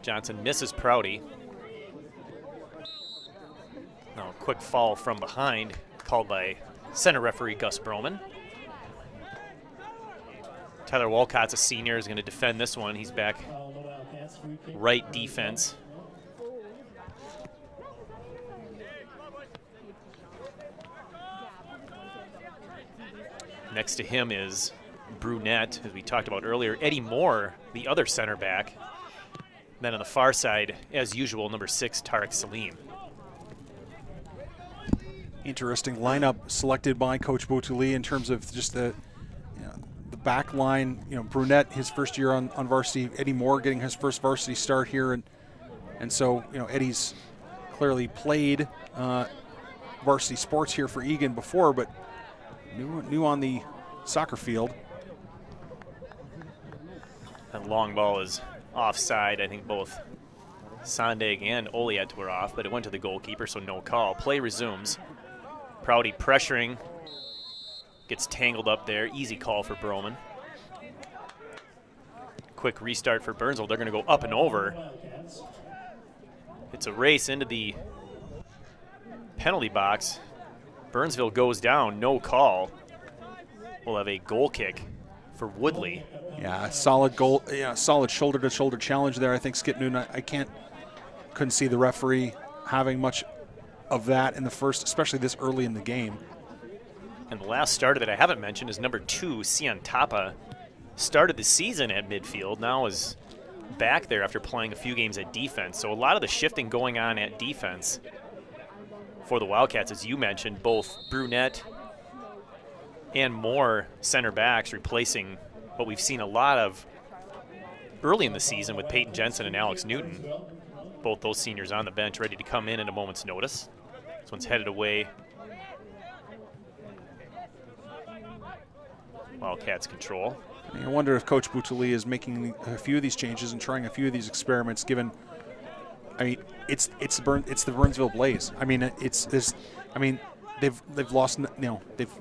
Johnson misses Prouty. Now a quick foul from behind called by center referee Gus Broman. Tyler Walcott's a senior, is going to defend this one. He's back right defense. Next to him is Brunette, as we talked about earlier. Eddie Moore, the other center back. Then on the far side, as usual, number 6, Tarek Salim. Interesting lineup selected by Coach Boutuli in terms of just the back line. Brunette, his first year on varsity. Eddie Moore getting his first varsity start here, and so Eddie's clearly played varsity sports here for Eagan before, but new on the soccer field. That long ball is offside. I think both Sondag and Oliet were off, but it went to the goalkeeper, so no call. Play resumes. Prouty pressuring. Gets tangled up there. Easy call for Broman. Quick restart for Burnsville. They're going to go up and over. It's a race into the penalty box. Burnsville goes down. No call. We'll have a goal kick for Woodley. Yeah, solid goal. Yeah, solid shoulder-to-shoulder challenge there. I think Skip Noonan. Couldn't see the referee having much of that in the first, especially this early in the game. And the last starter that I haven't mentioned is number 2, Sian Tapa. Started the season at midfield, now is back there after playing a few games at defense. So a lot of the shifting going on at defense for the Wildcats, as you mentioned, both Brunette and Moore center backs replacing what we've seen a lot of early in the season with Peyton Jensen and Alex Newton. Both those seniors on the bench ready to come in at a moment's notice. This one's headed away. Wildcats control. I wonder if Coach Boutuli is making a few of these changes and trying a few of these experiments. Given, it's the Burnsville Blaze. They've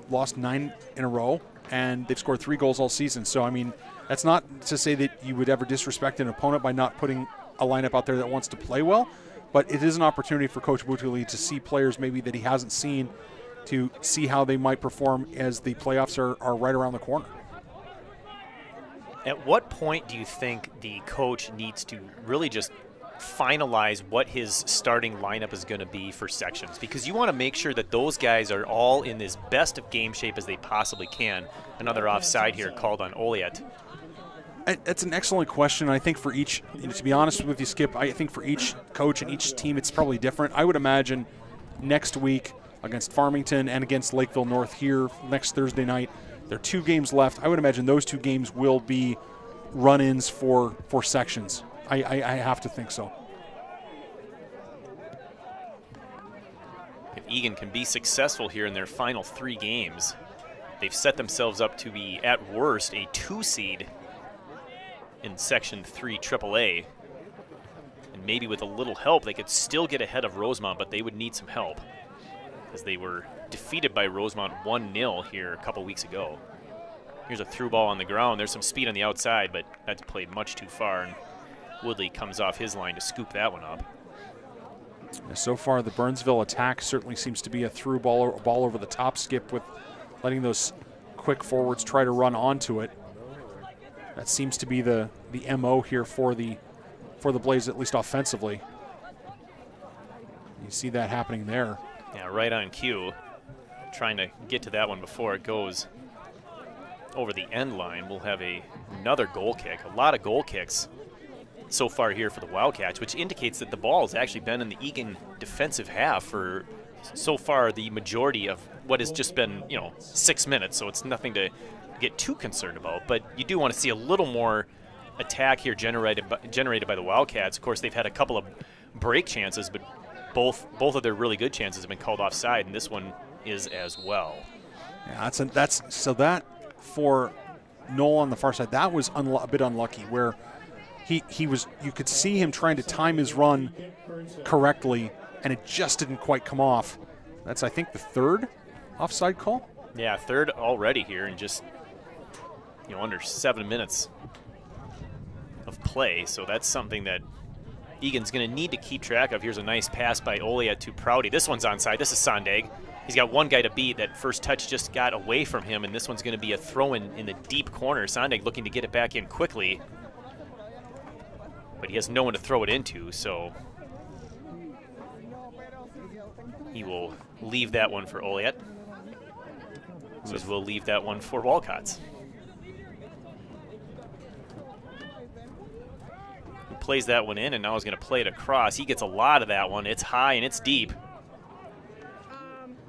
lost 9 in a row, and they've scored 3 goals all season. So that's not to say that you would ever disrespect an opponent by not putting a lineup out there that wants to play well, but it is an opportunity for Coach Boutuli to see players maybe that he hasn't seen, to see how they might perform as the playoffs are right around the corner. At what point do you think the coach needs to really just finalize what his starting lineup is going to be for sections? Because you want to make sure that those guys are all in as best of game shape as they possibly can. Another offside here called on Oliet. That's an excellent question. I think for each, to be honest with you, Skip, I think for each coach and each team, it's probably different. I would imagine next week against Farmington and against Lakeville North here next Thursday night, there are 2 games left. I would imagine those 2 games will be run-ins for sections. I have to think so. If Eagan can be successful here in their final 3 games, they've set themselves up to be, at worst, a 2 seed in Section 3 AAA. And maybe with a little help, they could still get ahead of Rosemont, but they would need some help, as they were defeated by Rosemont 1-0 here a couple weeks ago. Here's a through ball on the ground. There's some speed on the outside, but that's played much too far, and Woodley comes off his line to scoop that one up. So far, the Burnsville attack certainly seems to be a through ball over the top, Skip, with letting those quick forwards try to run onto it. That seems to be the MO here for the Blaze, at least offensively. You see that happening there. Yeah, right on cue. Trying to get to that one before it goes over the end line. We'll have another goal kick. A lot of goal kicks so far here for the Wildcats, which indicates that the ball has actually been in the Eagan defensive half for so far the majority of what has just been, 6 minutes, so it's nothing to get too concerned about. But you do want to see a little more attack here generated by the Wildcats. Of course, they've had a couple of break chances, but both of their really good chances have been called offside, and this one is as well. Yeah, that for Noel on the far side, that was a bit unlucky, where he was, you could see him trying to time his run correctly, and it just didn't quite come off. That's, I think, the 3rd offside call. Yeah, 3rd already here, and just under 7 minutes of play. So that's something that Eagan's going to need to keep track of. Here's a nice pass by Oliet to Prouty. This one's onside. This is Sondag. He's got one guy to beat. That first touch just got away from him, and this one's going to be a throw-in in the deep corner. Sondag looking to get it back in quickly, but he has no one to throw it into, so he will leave that one for Oliet. So we'll leave that one for Wildcats. He plays that one in, and now he's going to play it across. He gets a lot of that one. It's high and it's deep.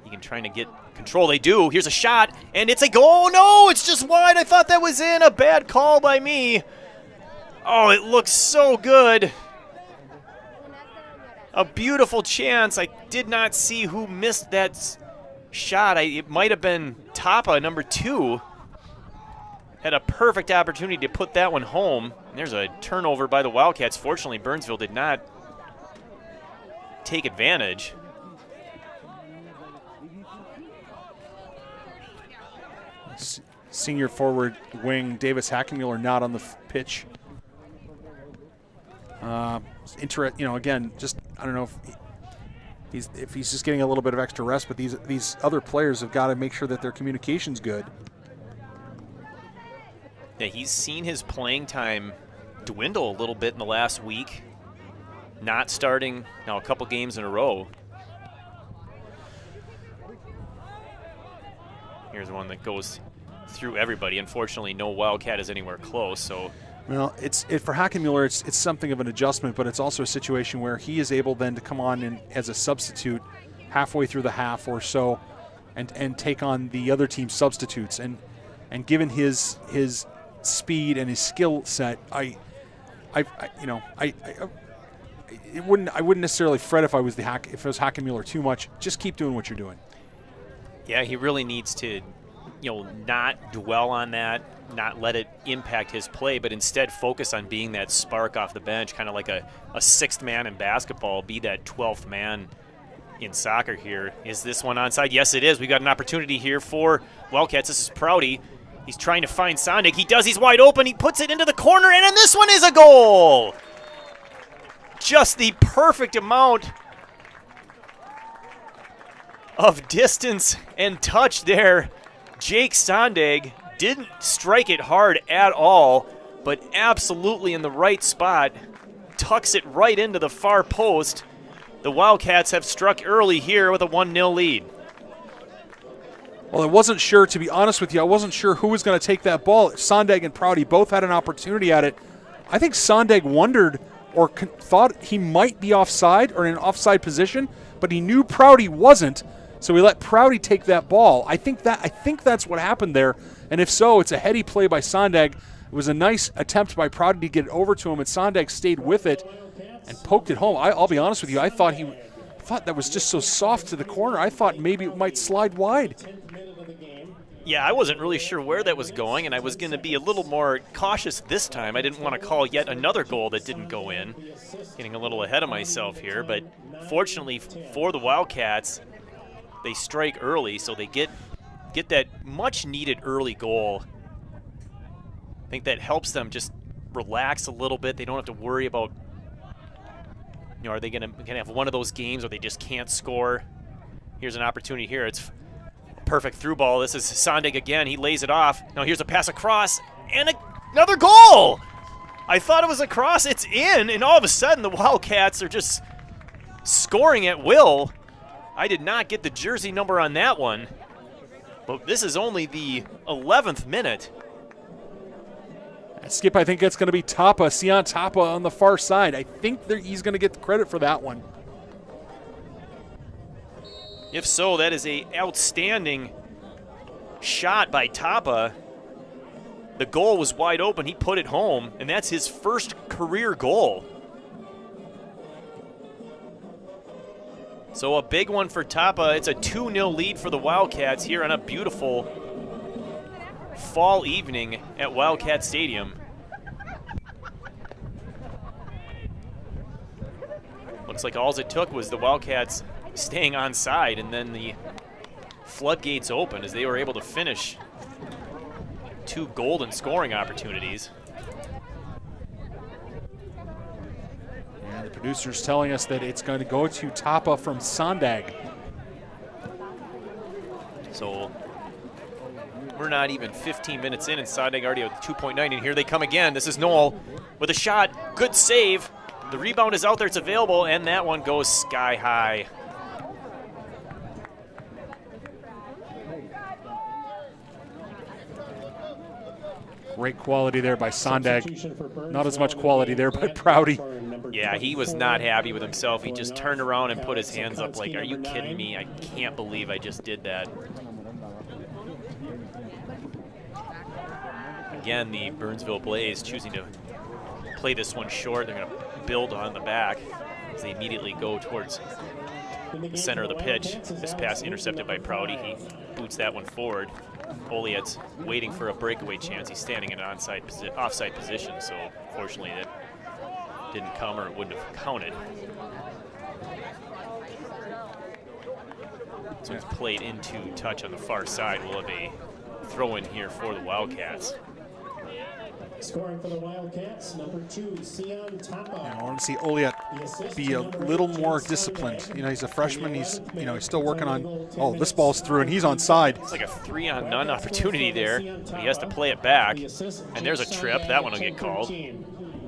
Eagan trying to get control. They do. Here's a shot, and it's a goal. No, it's just wide. I thought that was in. A bad call by me. Oh, it looks so good. A beautiful chance. I did not see who missed that shot. It might have been Tapa, number 2. Had a perfect opportunity to put that one home. And there's a turnover by the Wildcats. Fortunately, Burnsville did not take advantage. Senior forward wing Davis Hackenmuller not on the pitch. Again, just I don't know if he's just getting a little bit of extra rest, but these other players have got to make sure that their communication's good. Yeah, he's seen his playing time dwindle a little bit in the last week. Not starting now a couple games in a row. Here's one that goes through everybody. Unfortunately, no Wildcat is anywhere close. So, well, for Hackenmuller, it's something of an adjustment, but it's also a situation where he is able then to come on in as a substitute halfway through the half or so, and take on the other team's substitutes. And given his speed and his skill set, I wouldn't necessarily fret if I was Hackenmuller too much. Just keep doing what you're doing. Yeah, he really needs to, not dwell on that, not let it impact his play, but instead focus on being that spark off the bench, kind of like a sixth man in basketball, be that 12th man in soccer here. Is this one onside? Yes, it is. We got an opportunity here for Wildcats. This is Prouty. He's trying to find Sondag. He does. He's wide open. He puts it into the corner, and then this one is a goal. Just the perfect amount of distance and touch there. Jake Sondag didn't strike it hard at all, but absolutely in the right spot. Tucks it right into the far post. The Wildcats have struck early here with a 1-0 lead. Well, to be honest with you, I wasn't sure who was going to take that ball. Sondag and Prouty both had an opportunity at it. I think Sondag wondered or thought he might be offside or in an offside position, but he knew Prouty wasn't, so he let Prouty take that ball. I think that's what happened there, and if so, it's a heady play by Sondag. It was a nice attempt by Prouty to get it over to him, and Sondag stayed with it and poked it home. I'll be honest with you, I thought that was just so soft to the corner. I thought maybe it might slide wide. Yeah, I wasn't really sure where that was going, and I was going to be a little more cautious this time. I didn't want to call yet another goal that didn't go in. Getting a little ahead of myself here, but fortunately for the Wildcats, they strike early, so they get that much-needed early goal. I think that helps them just relax a little bit. They don't have to worry about, are they going to have one of those games where they just can't score? Here's an opportunity here. It's perfect through ball. This is Sondag again. He lays it off. Now here's a pass across and another goal. I thought it was a cross. It's in, and all of a sudden the Wildcats are just scoring at will. I did not get the jersey number on that one, but this is only the 11th minute. Skip, I think it's going to be Tapa, Sion Tapa on the far side. I think he's going to get the credit for that one. If so, that is an outstanding shot by Tapa. The goal was wide open. He put it home, and that's his first career goal. So a big one for Tapa. It's a 2-0 lead for the Wildcats here on a beautiful fall evening at Wildcat Stadium. Looks like all it took was the Wildcats staying onside, and then the floodgates open as they were able to finish 2 golden scoring opportunities. And the Producers telling us that it's going to go to Tapa from Sondag. So we're not even 15 minutes in, and Sondag already with 2.9, and here they come again. This is Knoll with a shot. Good save. The rebound is out there. It's available, and that one goes sky high. Great quality there by Sondag. Not as much quality there by Prouty. Yeah, he was not happy with himself. He just turned around and put his hands up like, are you kidding me? I can't believe I just did that. Again, the Burnsville Blaze choosing to play this one short. They're going to build on the back as they immediately go towards the center of the pitch. This pass intercepted by Prouty. He boots that one forward. Oliet's waiting for a breakaway chance. He's standing in an offside position, so fortunately that didn't come, or it wouldn't have counted. So it's played into touch on the far side. We'll have a throw in here for the Wildcats. Scoring for the Wildcats, number 2, Sion Tapa. I want to see Oliet be a little more disciplined. You know, he's a freshman. He's still working on. Oh, this ball's through, and he's on side. It's like a 3-on-none opportunity there. He has to play it back, and there's a trip. That one will get called.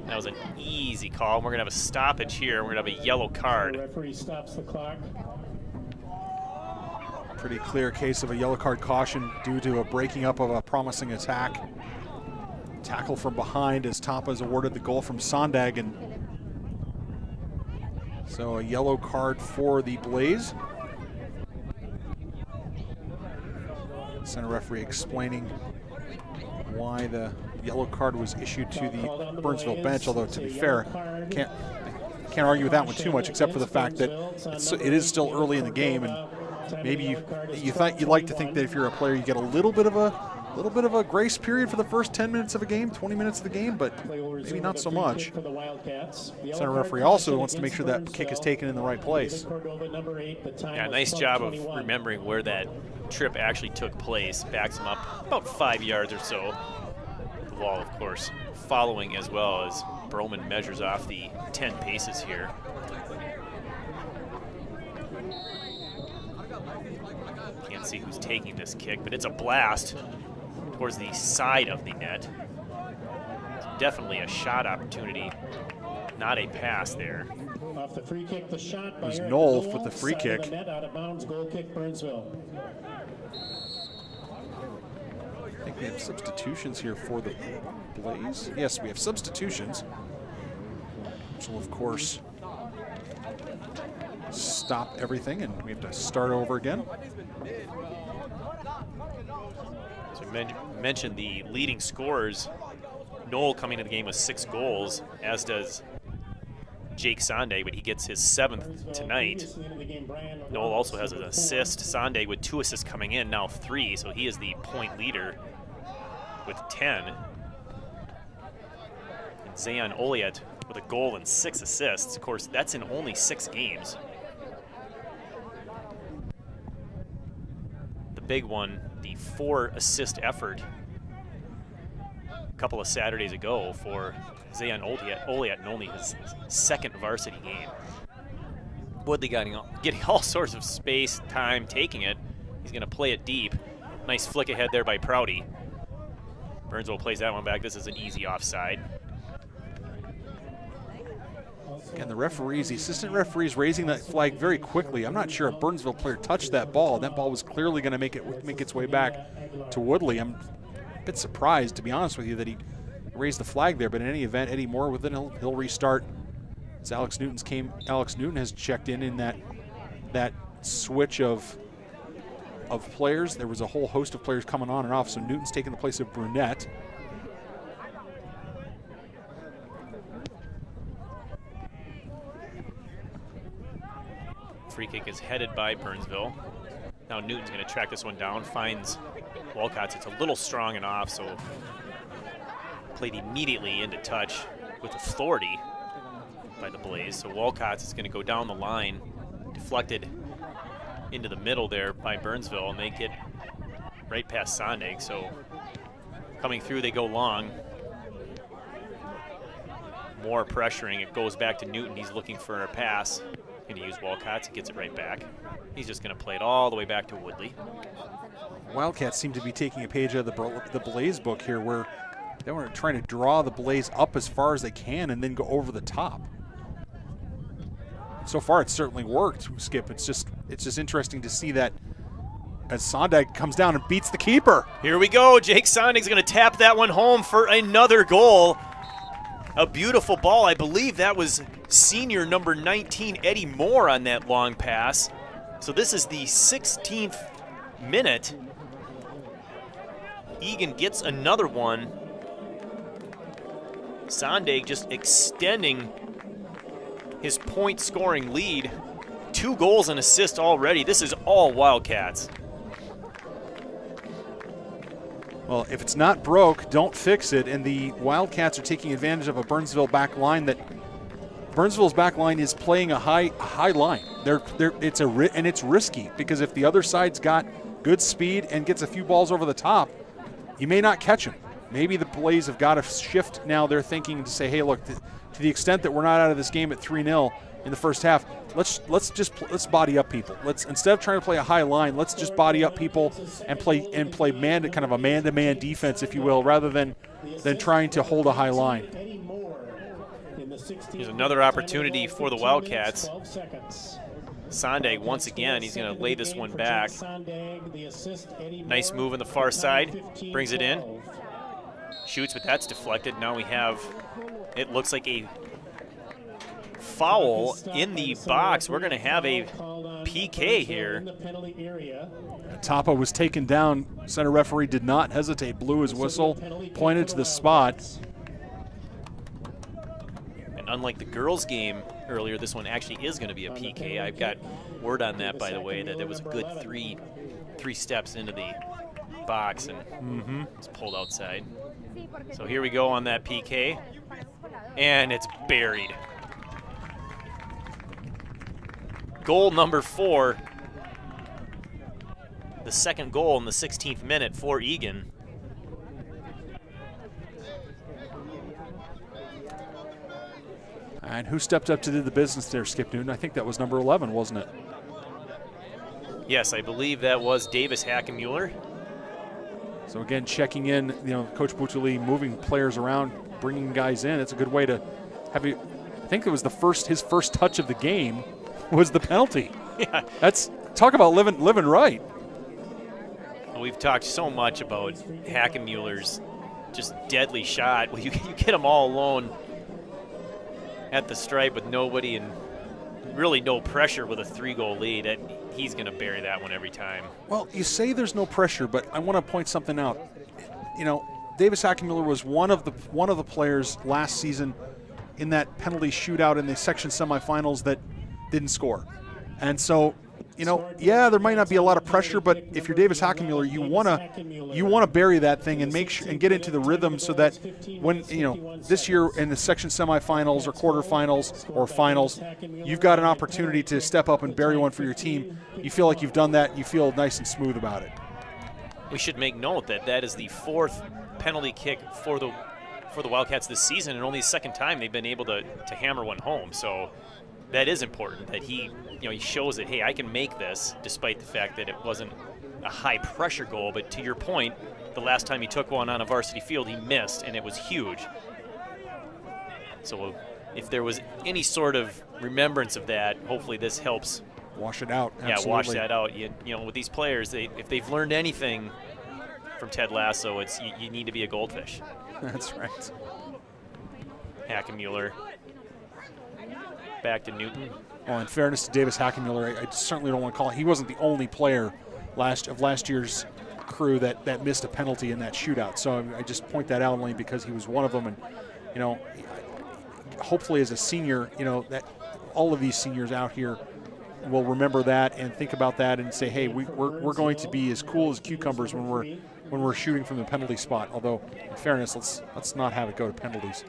That was an easy call. We're gonna have a stoppage here. We're gonna have a yellow card. Referee stops the clock. Pretty clear case of a yellow card caution due to a breaking up of a promising attack. Tackle from behind as Tapa is awarded the goal from Sondag, and so a yellow card for the Blaze. Center referee explaining why the yellow card was issued to the Burnsville bench, although to be fair, can't argue with that one too much, except for the fact that it is still early in the game, and maybe you'd like to think that if you're a player, you get a little bit of a grace period for the first 10 minutes of a game, 20 minutes of the game, but maybe not so much. Center referee also wants to make sure that kick is taken in the right place. Yeah, nice job of remembering where that trip actually took place. Backs him up about 5 yards or so. The wall, of course, following as well as Broman measures off the 10 paces here. Can't see who's taking this kick, but it's a blast towards the side of the net. Definitely a shot opportunity, not a pass there. Off the free kick, the shot by It was Knoll with the free kick. Net, out of bounds, goal kick, Burnsville. I think we have substitutions here for the Blaze. Yes, we have substitutions, which will, of course, stop everything, and we have to start over again. So mentioned the leading scorers. Knoll coming to the game with 6 goals, as does Jake Sonday, but he gets his 7th tonight. Knoll also has an assist. Sonday with 2 assists coming in, now 3, so he is the point leader with 10. And Zayan Oliet with a goal and 6 assists. Of course, that's in only 6 games. The big one, the 4-assist effort a couple of Saturdays ago for Zayan Oliet in only his 2nd varsity game. Woodley getting all sorts of space, time, taking it. He's going to play it deep. Nice flick ahead there by Prouty. Burnsville plays that one back. This is an easy offside. Again, the assistant referees raising that flag very quickly. I'm not sure a Burnsville player touched that ball. That ball was clearly going to make its way back to Woodley. I'm a bit surprised, to be honest with you, that he raised the flag there. But in any event, Eddie Moore with it, he'll restart. As Alex Newton has checked in that switch of players. There was a whole host of players coming on and off, so Newton's taking the place of Brunette. Free kick is headed by Burnsville. Now Newton's going to track this one down, finds Wildcats. It's a little strong and off, so played immediately into touch with authority by the Blaze. So Wildcats is going to go down the line, deflected into the middle there by Burnsville, and they get right past Sondag. So coming through, they go long. More pressuring. It goes back to Newton. He's looking for a pass. Going to use Wildcats. He gets it right back. He's just going to play it all the way back to Woodley. Wildcats seem to be taking a page out of the Blaze book here, where they were trying to draw the Blaze up as far as they can and then go over the top. So far, it's certainly worked, Skip. It's just interesting to see that as Sondag comes down and beats the keeper. Here we go. Jake Sondag's going to tap that one home for another goal. A beautiful ball. I believe that was senior number 19, Eddie Moore, on that long pass. So this is the 16th minute. Eagan gets another one. Sondag just extending his point-scoring lead. 2 goals and assists already. This is all Wildcats. Well, if it's not broke, don't fix it. And the Wildcats are taking advantage of a Burnsville back line that Burnsville's back line is playing a high line. It's risky, because if the other side's got good speed and gets a few balls over the top, you may not catch them. Maybe the Blaze have got to shift now their thinking to say, hey, look, to the extent that we're not out of this game at 3-0 in the first half, let's body up people. Let's, instead of trying to play a high line, let's just body up people and play kind of a man-to-man defense, if you will, rather than trying to hold a high line. Here's another opportunity for the Wildcats. Sondag, once again, he's going to lay this one back. Nice move on the far side. Brings it in. Shoots, but that's deflected. Now we have, it looks like a foul in the box. We're going to have a PK here. Tapa was taken down. Center referee did not hesitate. Blew his whistle, pointed to the spot. And unlike the girls' game earlier, this one actually is going to be a PK. I've got word on that, by the way, that it was a good three steps into the box and it's pulled outside. So here we go on that PK, and it's buried. Goal number 4, the second goal in the 16th minute for Eagan. And who stepped up to do the business there, Skip Newton? I think that was number 11, wasn't it? Yes, I believe that was Davis Hackenmuller. So again, checking in, Coach Boutuli moving players around, bringing guys in. It's a good way to have you. I think it was his first touch of the game was the penalty. Yeah. That's, talk about living right. We've talked so much about Hackenmuller's just deadly shot. Well, you get him all alone at the stripe with nobody and really no pressure with a 3-goal lead. He's going to bury that one every time. Well, you say there's no pressure, but I want to point something out. Davis Hackenmuller was one of the players last season in that penalty shootout in the section semifinals that didn't score. And so, there might not be a lot of pressure, but if you're Davis Hackenmuller, you want to bury that thing and make sure and get into the rhythm so that when this year in the section semifinals or quarterfinals or finals, you've got an opportunity to step up and bury one for your team. You feel like you've done that. You feel nice and smooth about it. We should make note that is the 4th penalty kick for the Wildcats this season, and only the 2nd time they've been able to hammer one home. So that is important that he shows that, hey, I can make this, despite the fact that it wasn't a high-pressure goal. But to your point, the last time he took one on a varsity field, he missed, and it was huge. So if there was any sort of remembrance of that, hopefully this helps wash it out. Absolutely. Yeah, wash that out. With these players, if they've learned anything from Ted Lasso, it's you need to be a goldfish. That's right. Hackenmuller. Back to Newton. Well, in fairness to Davis Hackenmuller, I certainly don't want to call it. He wasn't the only player of last year's crew that missed a penalty in that shootout. So I just point that out only because he was one of them. And, hopefully as a senior, that all of these seniors out here will remember that and think about that and say, hey, we're going to be as cool as cucumbers when we're shooting from the penalty spot. Although, in fairness, let's not have it go to penalties.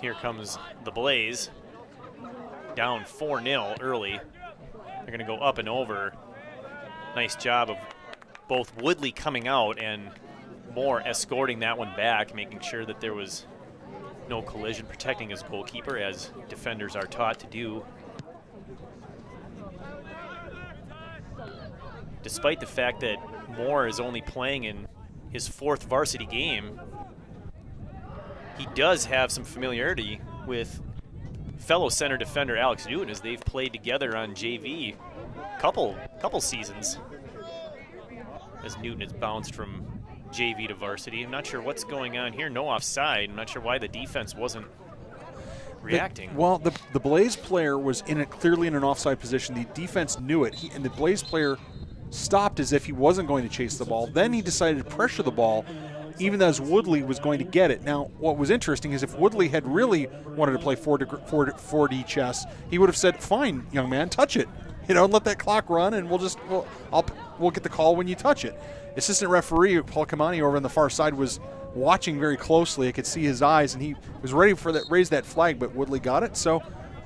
Here comes the Blaze, down 4-0 early. They're going to go up and over. Nice job of both Woodley coming out and Moore escorting that one back, making sure that there was no collision, protecting his goalkeeper as defenders are taught to do. Despite the fact that Moore is only playing in his 4th varsity game, he does have some familiarity with fellow center defender Alex Newton, as they've played together on JV couple seasons, as Newton has bounced from JV to varsity. I'm not sure what's going on here. No offside. I'm not sure why the defense wasn't reacting. The Blaze player was clearly in an offside position. The defense knew it, and the Blaze player stopped as if he wasn't going to chase the ball. Then he decided to pressure the ball, even as Woodley was going to get it. Now, what was interesting is if Woodley had really wanted to play 4D chess, he would have said, "Fine, young man, touch it. Let that clock run, and we'll get the call when you touch it." Assistant referee Paul Kamani over on the far side was watching very closely. I could see his eyes, and he was ready for that, raise that flag, but Woodley got it. So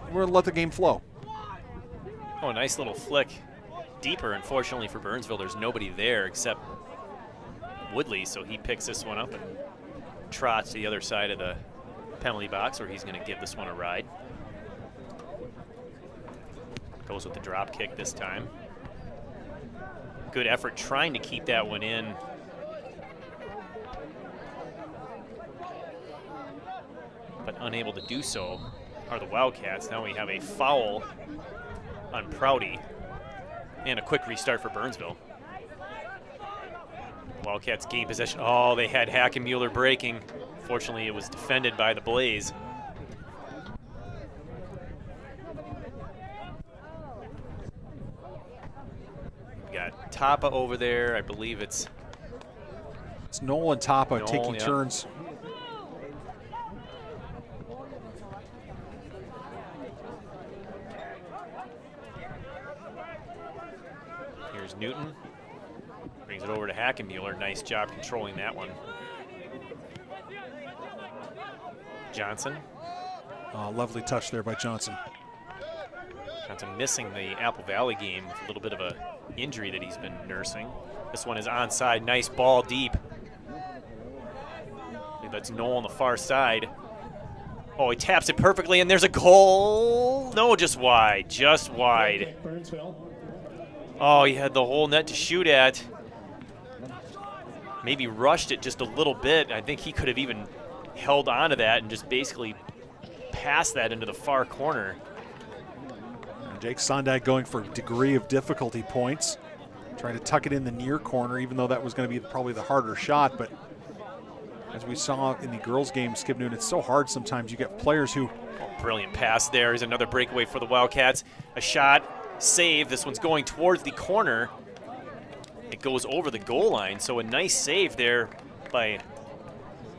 we're going to let the game flow. Oh, a nice little flick deeper. Unfortunately for Burnsville, there's nobody there except Woodley, so he picks this one up and trots to the other side of the penalty box, where he's going to give this one a ride. Goes with the drop kick this time. Good effort trying to keep that one in. But unable to do so are the Wildcats. Now we have a foul on Prouty and a quick restart for Burnsville. Wildcats gain possession. Oh, they had Hackenmuller breaking. Fortunately, it was defended by the Blaze. We got Tapa over there. I believe it's Noel and Tapa taking turns. Here's Newton. Brings it over to Hackenmuller. Nice job controlling that one. Johnson. Lovely touch there by Johnson. Johnson missing the Apple Valley game with a little bit of a injury that he's been nursing. This one is onside. Nice ball deep. I think that's Noel on the far side. Oh, he taps it perfectly, and there's a goal. No, just wide. Just wide. Oh, he had the whole net to shoot at. Maybe rushed it just a little bit. I think he could have even held on to that and just basically passed that into the far corner. Jake Sondag going for a degree of difficulty points. Trying to tuck it in the near corner, even though that was going to be probably the harder shot. But as we saw in the girls' game, Skip Newton, it's so hard sometimes. You get players who... Oh, brilliant pass there. Here's another breakaway for the Wildcats. A shot, save. This one's going towards the corner. It goes over the goal line, so a nice save there by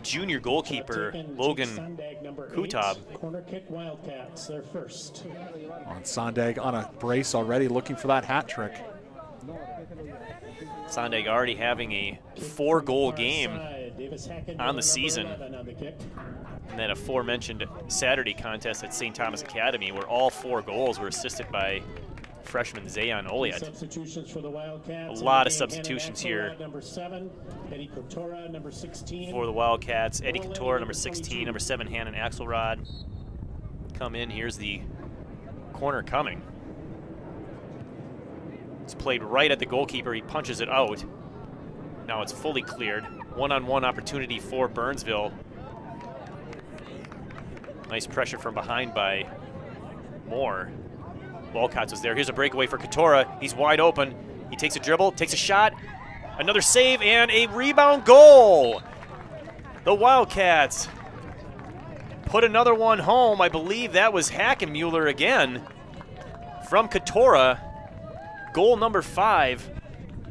junior goalkeeper Logan Kutab. Corner kick Wildcats, their first. On Sondag on a brace already, looking for that hat trick. Sondag already having a 4-goal game on the season. And that aforementioned Saturday contest at St. Thomas Academy, where all 4 goals were assisted by freshman Zayon Oliet. Substitutions for the Wildcats. A lot of substitutions here number 7, Eddie Coutura, number 16. For the Wildcats. Eddie Couture, number 16, number 7, Hannon Axelrod come in. Here's the corner coming. It's played right at the goalkeeper. He punches it out. Now it's fully cleared. One-on-one opportunity for Burnsville. Nice pressure from behind by Moore. Wildcats was there. Here's a breakaway for Couture. He's wide open. He takes a dribble, takes a shot, another save, and a rebound goal. The Wildcats put another one home. I believe that was Hackenmuller again from Couture. Goal number 5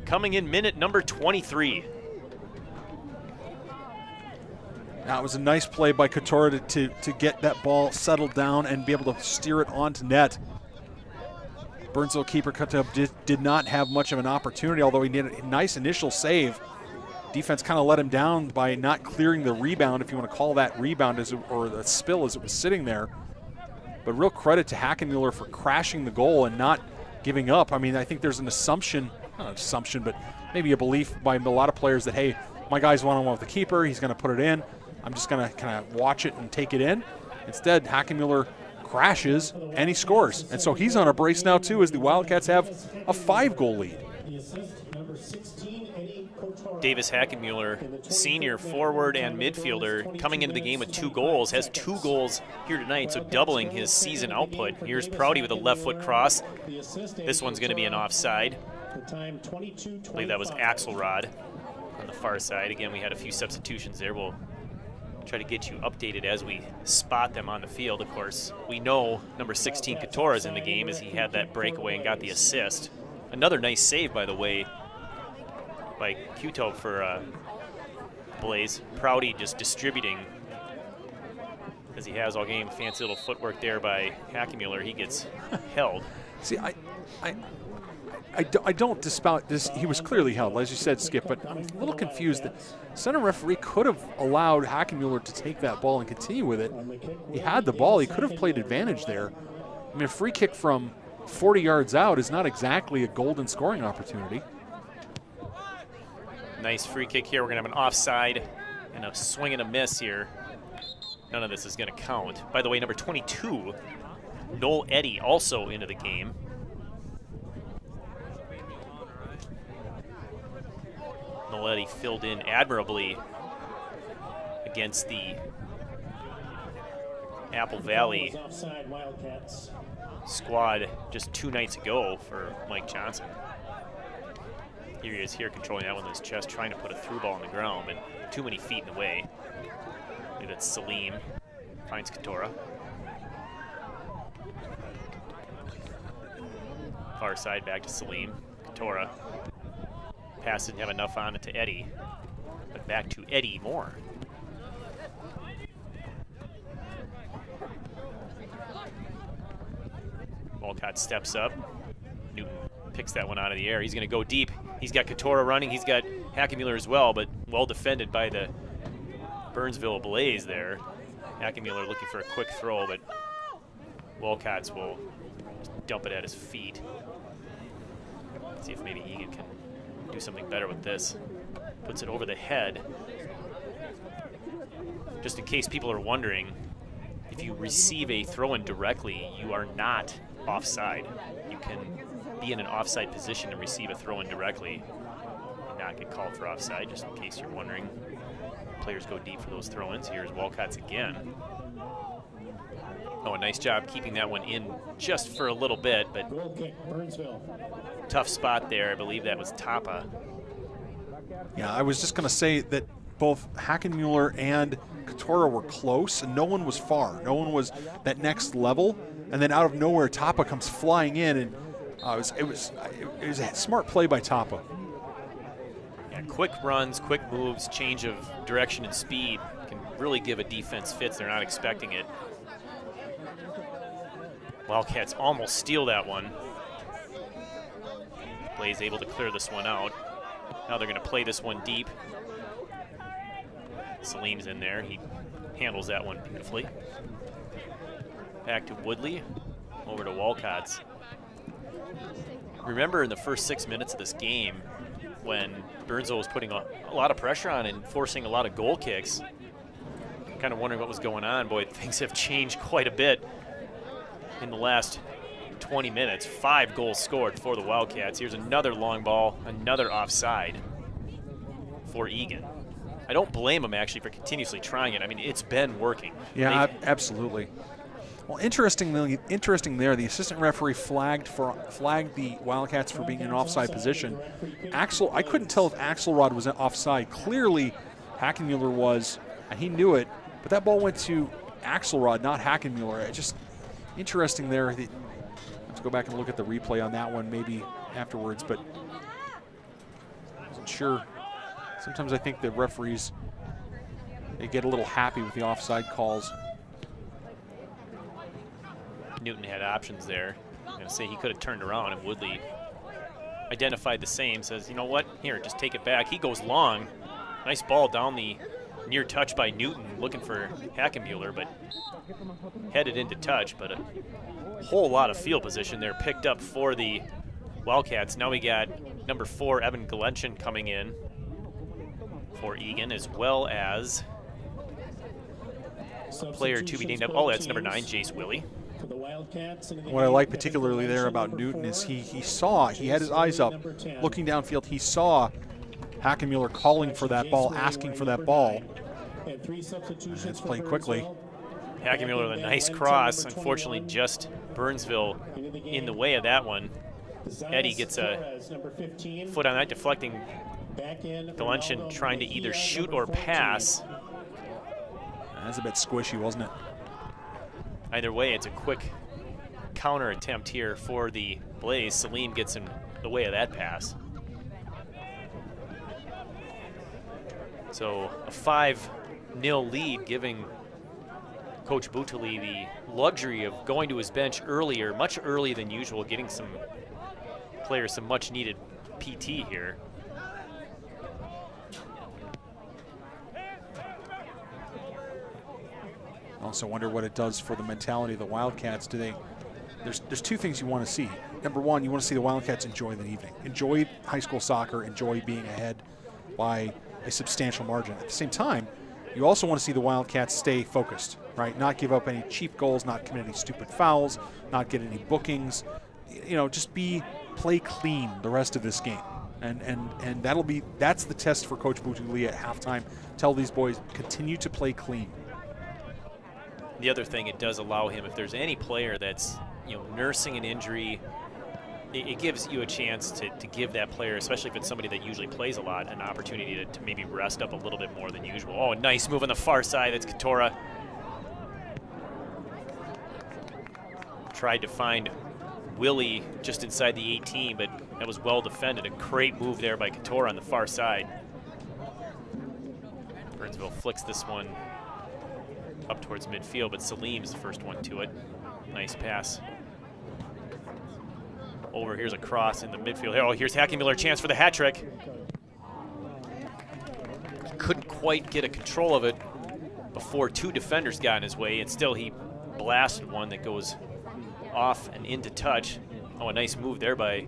coming in minute number 23. That was a nice play by Couture to get that ball settled down and be able to steer it onto net. Burnsville keeper Couture did not have much of an opportunity, although he did a nice initial save. Defense kind of let him down by not clearing the rebound, if you want to call that rebound, or the spill as it was sitting there. But real credit to Hackenmuller for crashing the goal and not giving up. I mean, I think there's an assumption, not an assumption, but maybe a belief by a lot of players that, hey, my guy's one-on-one with the keeper, he's going to put it in. I'm just going to kind of watch it and take it in. Instead, Hackenmuller crashes and he scores. And so he's on a brace now too, as the Wildcats have a 5-goal lead. Davis Hackenmuller, senior forward and midfielder, coming into the game with 2 goals, has 2 goals here tonight, so doubling his season output. Here's Prouty with a left foot cross. This one's going to be an offside. I believe that was Axelrod on the far side. Again, we had a few substitutions there. We'll try to get you updated as we spot them on the field. Of course, we know number 16 Katora is in the game, as he had that breakaway and got the assist. Another nice save, by the way, by Cuto for Blaze. Prouty just distributing as he has all game. Fancy little footwork there by Hackenmuller. He gets held. See, I don't dispute this. He was clearly held, as you said, Skip, but I'm a little confused. The center referee could have allowed Hackenmuller to take that ball and continue with it. He had the ball. He could have played advantage there. I mean, a free kick from 40 yards out is not exactly a golden scoring opportunity. Nice free kick here. We're going to have an offside and a swing and a miss here. None of this is going to count. By the way, number 22, Noel Eddy, also into the game. Noel Eddy filled in admirably against the Apple Valley squad just 2 nights ago for Mike Johnson. Here he is here controlling that one with his chest, trying to put a through ball on the ground, but too many feet in the way. I think that's Salim. Finds Katora. Far side back to Salim. Katora. Pass didn't have enough on it to Eddy, but back to Eddy Moore. Walcott steps up. Newton picks that one out of the air. He's going to go deep. He's got Katora running. He's got Hackenmuller as well, but well defended by the Burnsville Blaze there. Hackenmuller looking for a quick throw, but Wildcats will just dump it at his feet. See if maybe Eagan can do something better with this. Puts it over the head. Just in case people are wondering, if you receive a throw-in directly, you are not offside. You can be in an offside position and receive a throw-in directly and not get called for offside, just in case you're wondering. Players go deep for those throw-ins. Here's Wildcats again. Oh, a nice job keeping that one in just for a little bit, but tough spot there. I believe that was Tapa. Yeah, I was just going to say that both Hackenmuller and Katora were close, and no one was far. No one was that next level, and then out of nowhere, Tapa comes flying in, and it was a smart play by Tapa. Yeah, quick runs, quick moves, change of direction and speed can really give a defense fits. They're not expecting it. Wildcats almost steal that one. Blaze able to clear this one out. Now they're going to play this one deep. Salim's in there. He handles that one beautifully. Back to Woodley. Over to Wildcats. Remember in the first 6 minutes of this game when Burnsville was putting a lot of pressure on and forcing a lot of goal kicks. Kind of wondering what was going on. Boy, things have changed quite a bit in the last 20 minutes. 5 goals scored for the Wildcats. Here's another long ball, another offside for Eagan. I don't blame him actually for continuously trying it. I mean, it's been working. Yeah, absolutely. Well, interesting there, the assistant referee flagged the Wildcats for being in an offside position. I couldn't tell if Axelrod was offside. Clearly, Hackenmuller was, and he knew it, but that ball went to Axelrod, not Hackenmuller. Just interesting there. I have to go back and look at the replay on that one maybe afterwards, but I wasn't sure. Sometimes I think the referees, they get a little happy with the offside calls. Newton had options there. I'm going to say he could have turned around, and Woodley identified the same, says, you know what, here, just take it back. He goes long. Nice ball down the near touch by Newton, looking for Hackenmuller, but headed into touch, but a whole lot of field position there picked up for the Wildcats. Now we got number 4, Evan Glenchen, coming in for Eagan, as well as player to be named up. Oh, that's number 9, Jace Willie. For the Wildcats. What I like particularly there about Newton is he had his eyes up, looking downfield. He saw Hackenmuller calling for that ball, asking for that ball. And 3 substitutions. It's played quickly. Hackenmuller with a nice cross. Unfortunately, just Burnsville in the way of that one. Eddie gets a foot on that, deflecting. Galenchen trying to either shoot or pass. That's a bit squishy, wasn't it? Either way, it's a quick counter attempt here for the Blaze. Salim gets in the way of that pass. So a 5-0 lead, giving Coach Boutali the luxury of going to his bench earlier, much earlier than usual, getting some players some much needed PT here. Also wonder what it does for the mentality of the Wildcats. There's 2 things you want to see. Number 1, you want to see the Wildcats enjoy the evening. Enjoy high school soccer, enjoy being ahead by a substantial margin. At the same time, you also want to see the Wildcats stay focused, right? Not give up any cheap goals, not commit any stupid fouls, not get any bookings. You know, just play clean the rest of this game. And that's the test for Coach Boutali at halftime. Tell these boys, continue to play clean. The other thing it does allow him, if there's any player that's nursing an injury, it gives you a chance to give that player, especially if it's somebody that usually plays a lot, an opportunity to maybe rest up a little bit more than usual. Oh, nice move on the far side. That's Katora. Tried to find Willie just inside the 18, but that was well defended. A great move there by Katora on the far side. Burnsville flicks this one up towards midfield, but Salim's the first one to it. Nice pass. Over, here's a cross in the midfield. Oh, here's Hackenmuller, chance for the hat trick. Couldn't quite get a control of it before 2 defenders got in his way, and still he blasted one that goes off and into touch. Oh, a nice move there by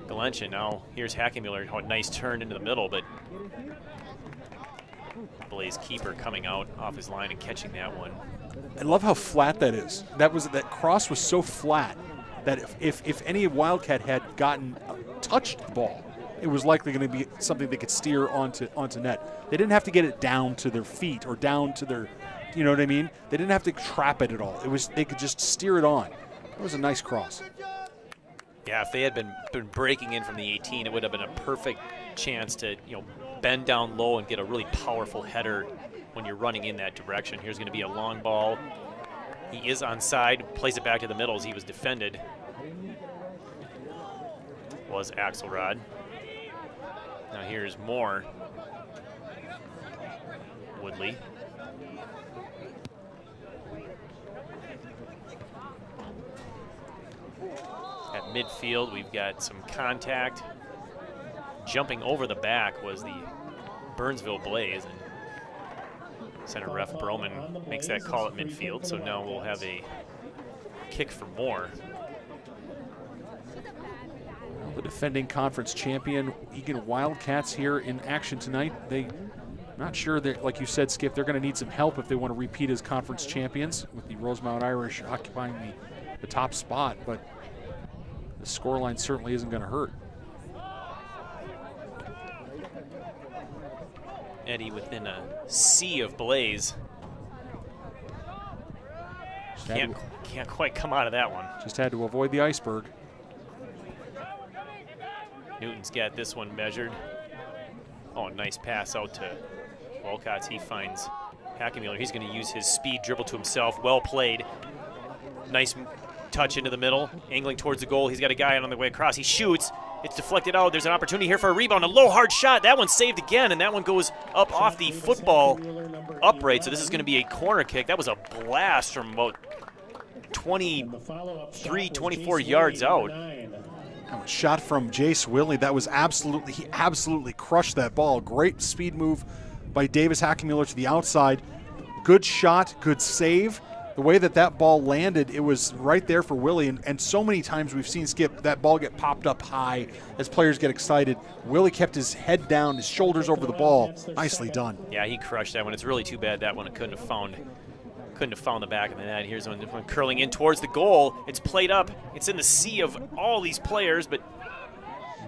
Galenchen. Now here's Hackenmuller. Oh, a nice turn into the middle, but Blaze keeper coming out off his line and catching that one. I love how flat that is. That cross was so flat that if any Wildcat had touched the ball, it was likely going to be something they could steer onto net. They didn't have to get it down to their feet or down to their, you know what I mean? They didn't have to trap it at all. They could just steer it on. It was a nice cross. Yeah, if they had been breaking in from the 18, it would have been a perfect chance to bend down low and get a really powerful header when you're running in that direction. Here's going to be a long ball. He is onside, plays it back to the middle as he was defended. Was Axelrod. Now here's Moore. Woodley. At midfield, we've got some contact. Jumping over the back was the Burnsville Blaze, and center ref Broman makes that call at midfield, so now we'll have a kick for Moore. The defending conference champion Eagan Wildcats here in action tonight. Not sure that, like you said, Skip, they're going to need some help if they want to repeat as conference champions, with the Rosemount Irish occupying the top spot, but the scoreline certainly isn't going to hurt. Eddie within a sea of Blaze. Can't quite come out of that one. Just had to avoid the iceberg. Newton's got this one measured. Oh, nice pass out to Wildcats. He finds Hackenmuller. He's going to use his speed dribble to himself. Well played. Nice touch into the middle, angling towards the goal. He's got a guy on the way across. He shoots. It's deflected out. There's an opportunity here for a rebound. A low, hard shot. That one's saved again, and that one goes up off the football upright. So this is going to be a corner kick. That was a blast from about 23, 24 yards out. Shot from Jace Willie. That was he absolutely crushed that ball. Great speed move by Davis Hackenmuller to the outside. Good shot, good save. the way that ball landed, it was right there for Willie. And so many times we've seen Skip, that ball get popped up high as players get excited. Willie kept his head down, his shoulders over the ball. Nicely done. Yeah, he crushed that one. It's really too bad that one couldn't have found the back of the net. Here's one curling in towards the goal. It's played up. It's in the sea of all these players, but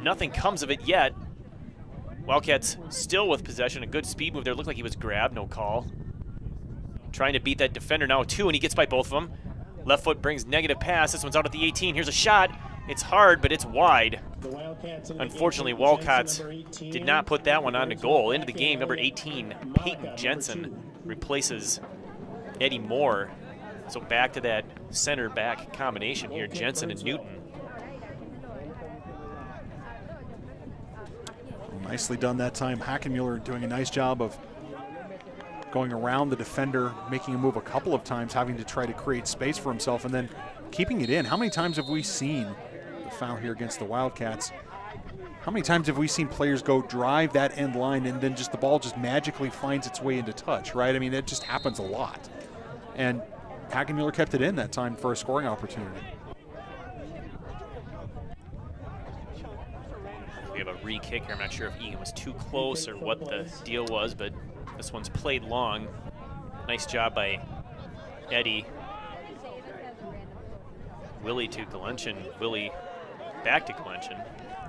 nothing comes of it yet. Wildcats still with possession. A good speed move there. Looked like he was grabbed. No call. Trying to beat that defender now, too, and he gets by both of them. Left foot brings negative pass. This one's out at the 18. Here's a shot. It's hard, but it's wide. Unfortunately, Wildcats did not put that one on the goal. Into the game, number 18, Peyton Jensen replaces Eddie Moore. So back to that center-back combination here, Jensen and Newton. Nicely done that time. Hackenmuller doing a nice job of going around the defender, making a move a couple of times, having to try to create space for himself, and then keeping it in. How many times have we seen the foul here against the Wildcats? How many times have we seen players go drive that end line and then just the ball just magically finds its way into touch, right? I mean, it just happens a lot. And Hackenmuller kept it in that time for a scoring opportunity. We have a re-kick here. I'm not sure if Eagan was too close or what the deal was, but this one's played long. Nice job by Eddie. Willie to Galenchin. Willie back to Galenchin.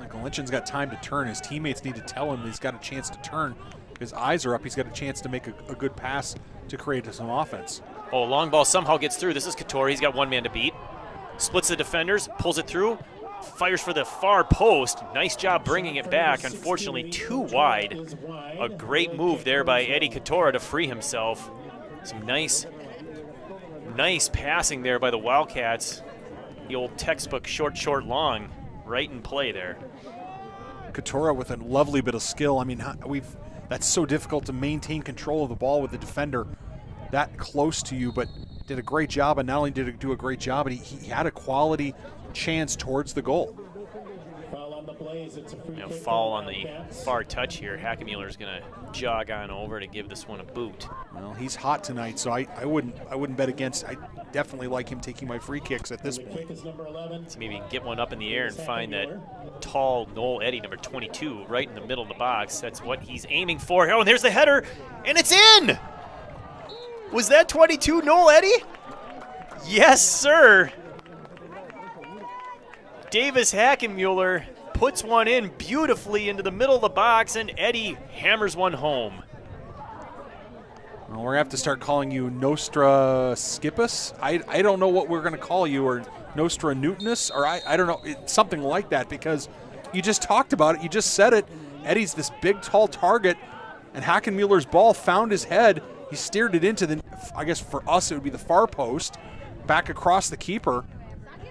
Galenchin's got time to turn. His teammates need to tell him he's got a chance to turn. His eyes are up. He's got a chance to make a good pass to create some offense. Oh, long ball somehow gets through. This is Couture. He's got one man to beat. Splits the defenders, pulls it through, fires for the far post. Nice job bringing it back. Unfortunately, too wide. A great move there by Eddie Couture to free himself. Some nice passing there by the Wildcats. The old textbook short, long, right in play there. Couture with a lovely bit of skill. I mean, that's so difficult to maintain control of the ball with the defender that close to you, but did a great job. And not only did he do a great job, but he had a quality chance towards the goal. Foul on the far touch here. Hackenmuller's going to jog on over to give this one a boot. Well, he's hot tonight, so I wouldn't bet against. I definitely like him taking my free kicks at this point. So maybe get one up in the air and find that tall Noel Eddy, number 22, right in the middle of the box. That's what he's aiming for. Oh, and there's the header, and it's in! Was that 22 Noel Eddy? Yes, sir. Davis Hackenmuller puts one in beautifully into the middle of the box, and Eddie hammers one home. Well, we're going to have to start calling you Nostra Skippus. I don't know what we're going to call you, or Nostra Newtonus, or I don't know, something like that, because you just talked about it. You just said it. Eddie's this big, tall target, and Hackenmuller's ball found his head. He steered it into the, I guess for us it would be the far post, back across the keeper.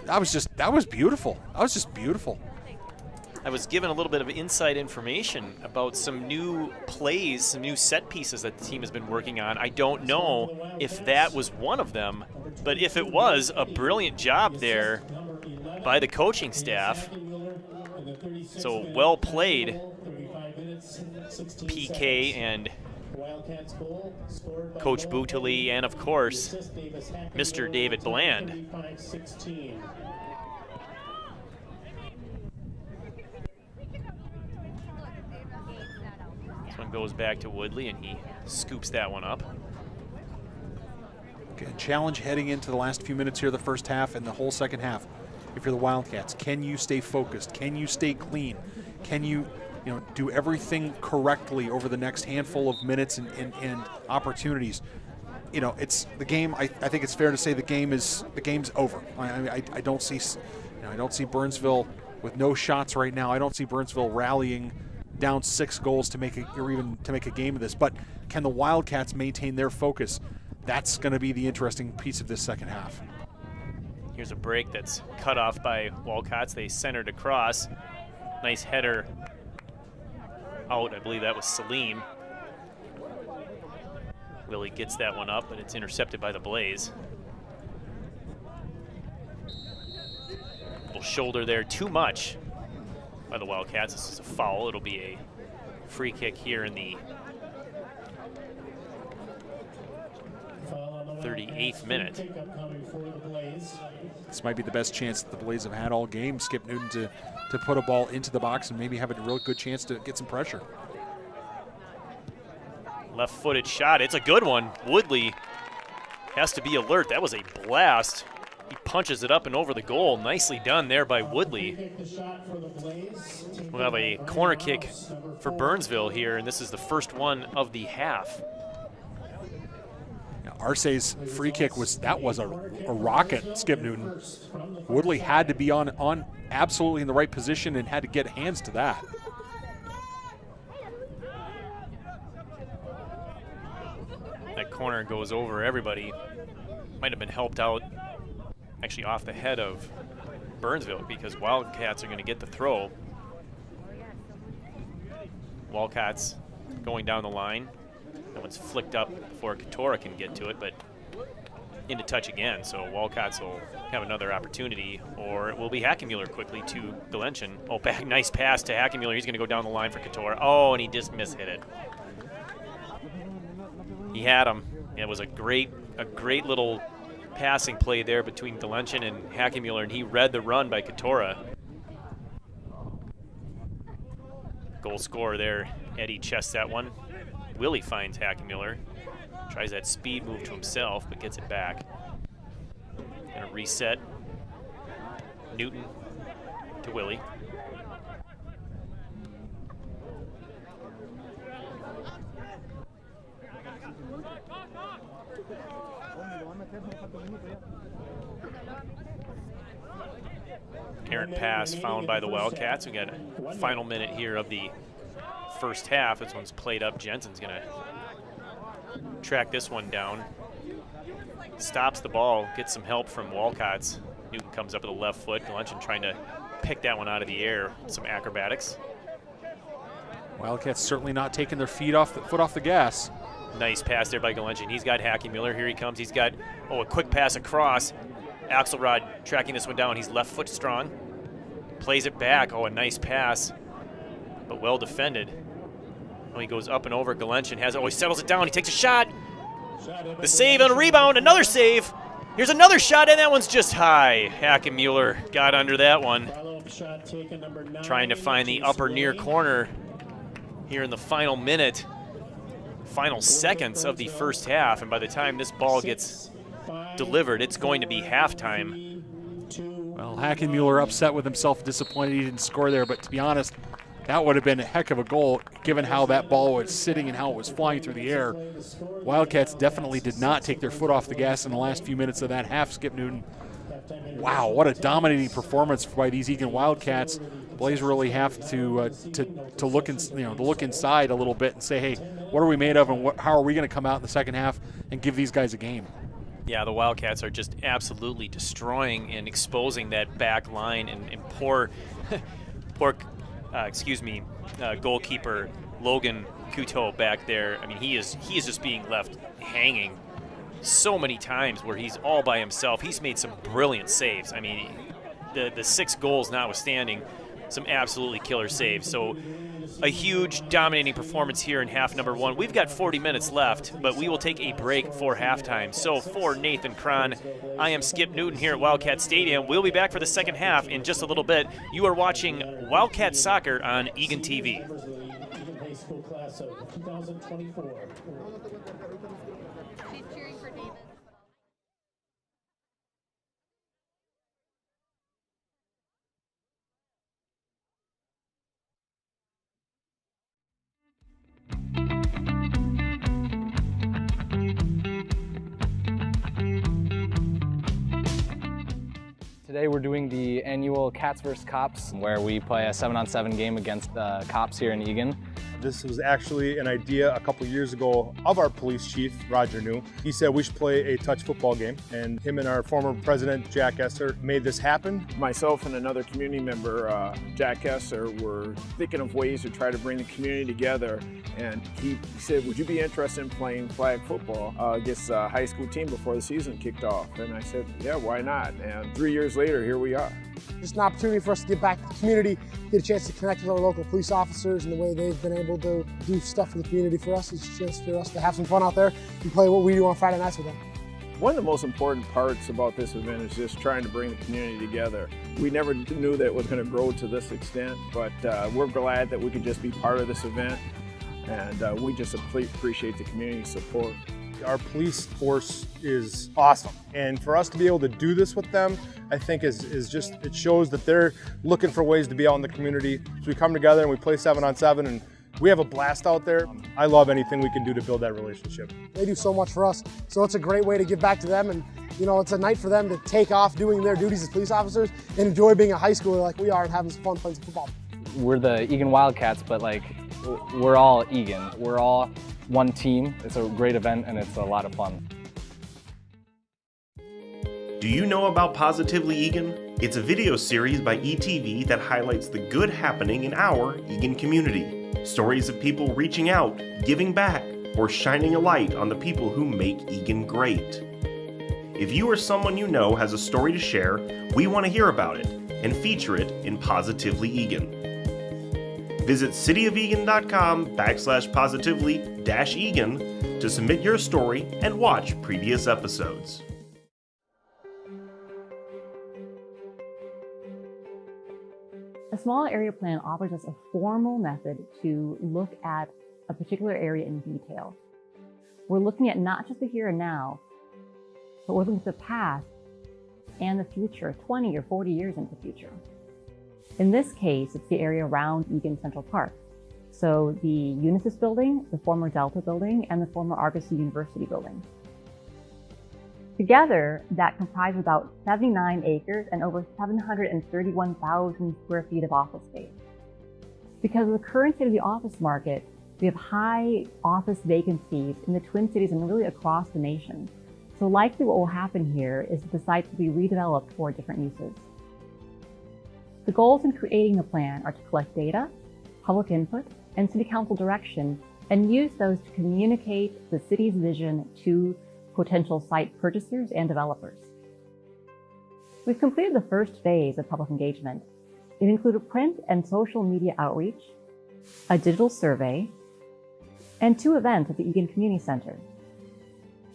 That was beautiful. That was just beautiful. I was given a little bit of inside information about some new plays, some new set pieces that the team has been working on. I don't know if that was one of them, but if it was, a brilliant job there by the coaching staff. So well played, PK and Coach Butali, and of course, Mr. David Bland. This one goes back to Woodley, and he scoops that one up. Okay, challenge heading into the last few minutes here, the first half and the whole second half. If you're the Wildcats, can you stay focused? Can you stay clean? Can you do everything correctly over the next handful of minutes and opportunities? It's the game. I think it's fair to say the game's over. I don't see Burnsville with no shots right now. I don't see Burnsville rallying down 6 goals to make a game of this. But can the Wildcats maintain their focus? That's going to be the interesting piece of this second half. Here's a break that's cut off by Wildcats. They centered across. Nice header out. I believe that was Salim. Willie gets that one up, but it's intercepted by the Blaze. Little shoulder there, too much by the Wildcats. This is a foul. It'll be a free kick here in the 38th minute. This might be the best chance that the Blaze have had all game, Skip Newton, to put a ball into the box and maybe have a real good chance to get some pressure. Left-footed shot. It's a good one. Woodley has to be alert. That was a blast. He punches it up and over the goal. Nicely done there by Woodley. We'll have a corner kick for Burnsville here, and this is the first one of the half. Arce's free kick was a rocket, Skip Newton. Woodley had to be on absolutely in the right position and had to get hands to that. That corner goes over everybody. Might have been helped out actually off the head of Burnsville because Wildcats are going to get the throw. Wildcats going down the line. That one's flicked up before Katora can get to it, but into touch again. So Wildcats will have another opportunity, or it will be Hackemuller quickly to Galenchin. Oh, back, nice pass to Hackemuller. He's going to go down the line for Katora. Oh, and he just mishit it. He had him. It was a great little passing play there between Galenchin and Hackemuller, and he read the run by Katora. Goal scorer there. Eddie chests that one. Willie finds Hackemuller. Tries that speed move to himself, but gets it back. Gonna reset. Newton to Willie. Errant pass found by the Wildcats. We got a final minute here of the first half. This one's played up. Jensen's gonna track this one down. Stops the ball, gets some help from Wildcats. Newton comes up with the left foot. Galenchin trying to pick that one out of the air. Some acrobatics. Wildcats certainly not taking their foot off the gas. Nice pass there by Galenchin. He's got Hackemuller. Here he comes. He's got, a quick pass across. Axelrod tracking this one down. He's left foot strong. Plays it back. Oh, a nice pass, but well defended. Oh, he goes up and over. Galenchin has it. Oh, he settles it down. He takes a shot. The save and a rebound. Another save. Here's another shot, and that one's just high. Hackemuller got under that one. Trying to find the upper near corner here in the final minute, final seconds of the first half. And by the time this ball gets delivered, it's going to be halftime. Well, Hackemuller upset with himself, disappointed he didn't score there, but to be honest, that would have been a heck of a goal given how that ball was sitting and how it was flying through the air. Wildcats definitely did not take their foot off the gas in the last few minutes of that half, Skip Newton. Wow, what a dominating performance by these Eagan Wildcats. Blaze really have to look inside a little bit and say, hey, what are we made of, and how are we going to come out in the second half and give these guys a game? Yeah, the Wildcats are just absolutely destroying and exposing that back line, and poor goalkeeper Logan Couteau back there. I mean, he is just being left hanging so many times where he's all by himself. He's made some brilliant saves. I mean, the 6 goals notwithstanding, some absolutely killer saves. So a huge dominating performance here in half number 1. We've got 40 minutes left, but we will take a break for halftime. So for Nathan Cron, I am Skip Newton here at Wildcat Stadium. We'll be back for the second half in just a little bit. You are watching Wildcat Soccer on Eagan TV. High school class of 2024. She's cheering for David. Today we're doing the annual Cats vs. Cops, where we play a 7-on-7 game against the cops here in Eagan. This was actually an idea a couple years ago of our police chief, Roger New. He said we should play a touch football game, and him and our former president, Jack Esser, made this happen. Myself and another community member, Jack Esser, were thinking of ways to try to bring the community together, and he said, would you be interested in playing flag football against a high school team before the season kicked off? And I said, yeah, why not? And 3 years later, here we are. Just an opportunity for us to get back to the community, get a chance to connect with our local police officers and the way they've been able to do stuff for the community for us. It's a chance for us to have some fun out there and play what we do on Friday nights with them. One of the most important parts about this event is just trying to bring the community together. We never knew that it was going to grow to this extent, but we're glad that we could just be part of this event, and we just appreciate the community support. Our police force is awesome, and for us to be able to do this with them, I think is just, it shows that they're looking for ways to be out in the community. So we come together and we play 7-on-7, and we have a blast out there. I love anything we can do to build that relationship. They do so much for us, so it's a great way to give back to them, and you know, it's a night for them to take off doing their duties as police officers and enjoy being a high schooler like we are and having some fun playing some football. We're the Eagan Wildcats, but like, we're all Eagan. We're all one team. It's a great event and it's a lot of fun. Do you know about Positively Eagan? It's a video series by ETV that highlights the good happening in our Eagan community. Stories of people reaching out, giving back, or shining a light on the people who make Eagan great. If you or someone you know has a story to share, we want to hear about it and feature it in Positively Eagan. Visit cityofegan.com/positively-eagan to submit your story and watch previous episodes. A small area plan offers us a formal method to look at a particular area in detail. We're looking at not just the here and now, but we're looking at the past and the future, 20 or 40 years into the future. In this case, it's the area around Eagan Central Park. So the Unisys building, the former Delta building, and the former Argosy University building. Together, that comprise about 79 acres and over 731,000 square feet of office space. Because of the current state of the office market, we have high office vacancies in the Twin Cities and really across the nation. So likely what will happen here is that the sites will be redeveloped for different uses. The goals in creating the plan are to collect data, public input, and City Council direction, and use those to communicate the city's vision to potential site purchasers and developers. We've completed the first phase of public engagement. It included print and social media outreach, a digital survey, and 2 events at the Eagan Community Center.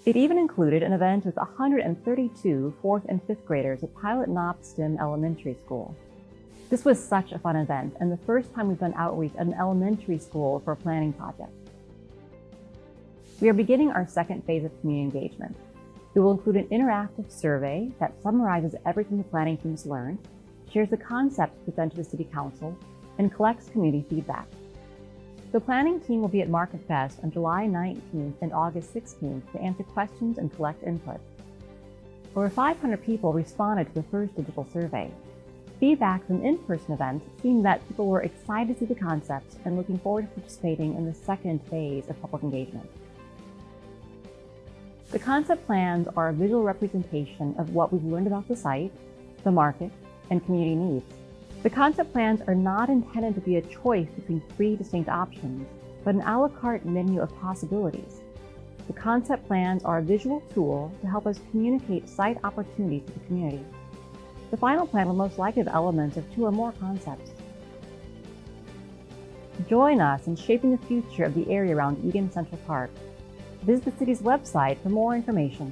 It even included an event with 132 4th and 5th graders at Pilot Knob STEM Elementary School. This was such a fun event, and the first time we've done outreach at an elementary school for a planning project. We are beginning our second phase of community engagement. It will include an interactive survey that summarizes everything the planning team has learned, shares the concepts presented to the City Council, and collects community feedback. The planning team will be at Market Fest on July 19th and August 16th to answer questions and collect input. Over 500 people responded to the first digital survey. Feedback from in-person events seemed that people were excited to see the concepts and looking forward to participating in the second phase of public engagement. The concept plans are a visual representation of what we've learned about the site, the market, and community needs. The concept plans are not intended to be a choice between 3 distinct options, but an a la carte menu of possibilities. The concept plans are a visual tool to help us communicate site opportunities to the community. The final plan will most likely have elements of 2 or more concepts. Join us in shaping the future of the area around Eagan Central Park. Visit the city's website for more information.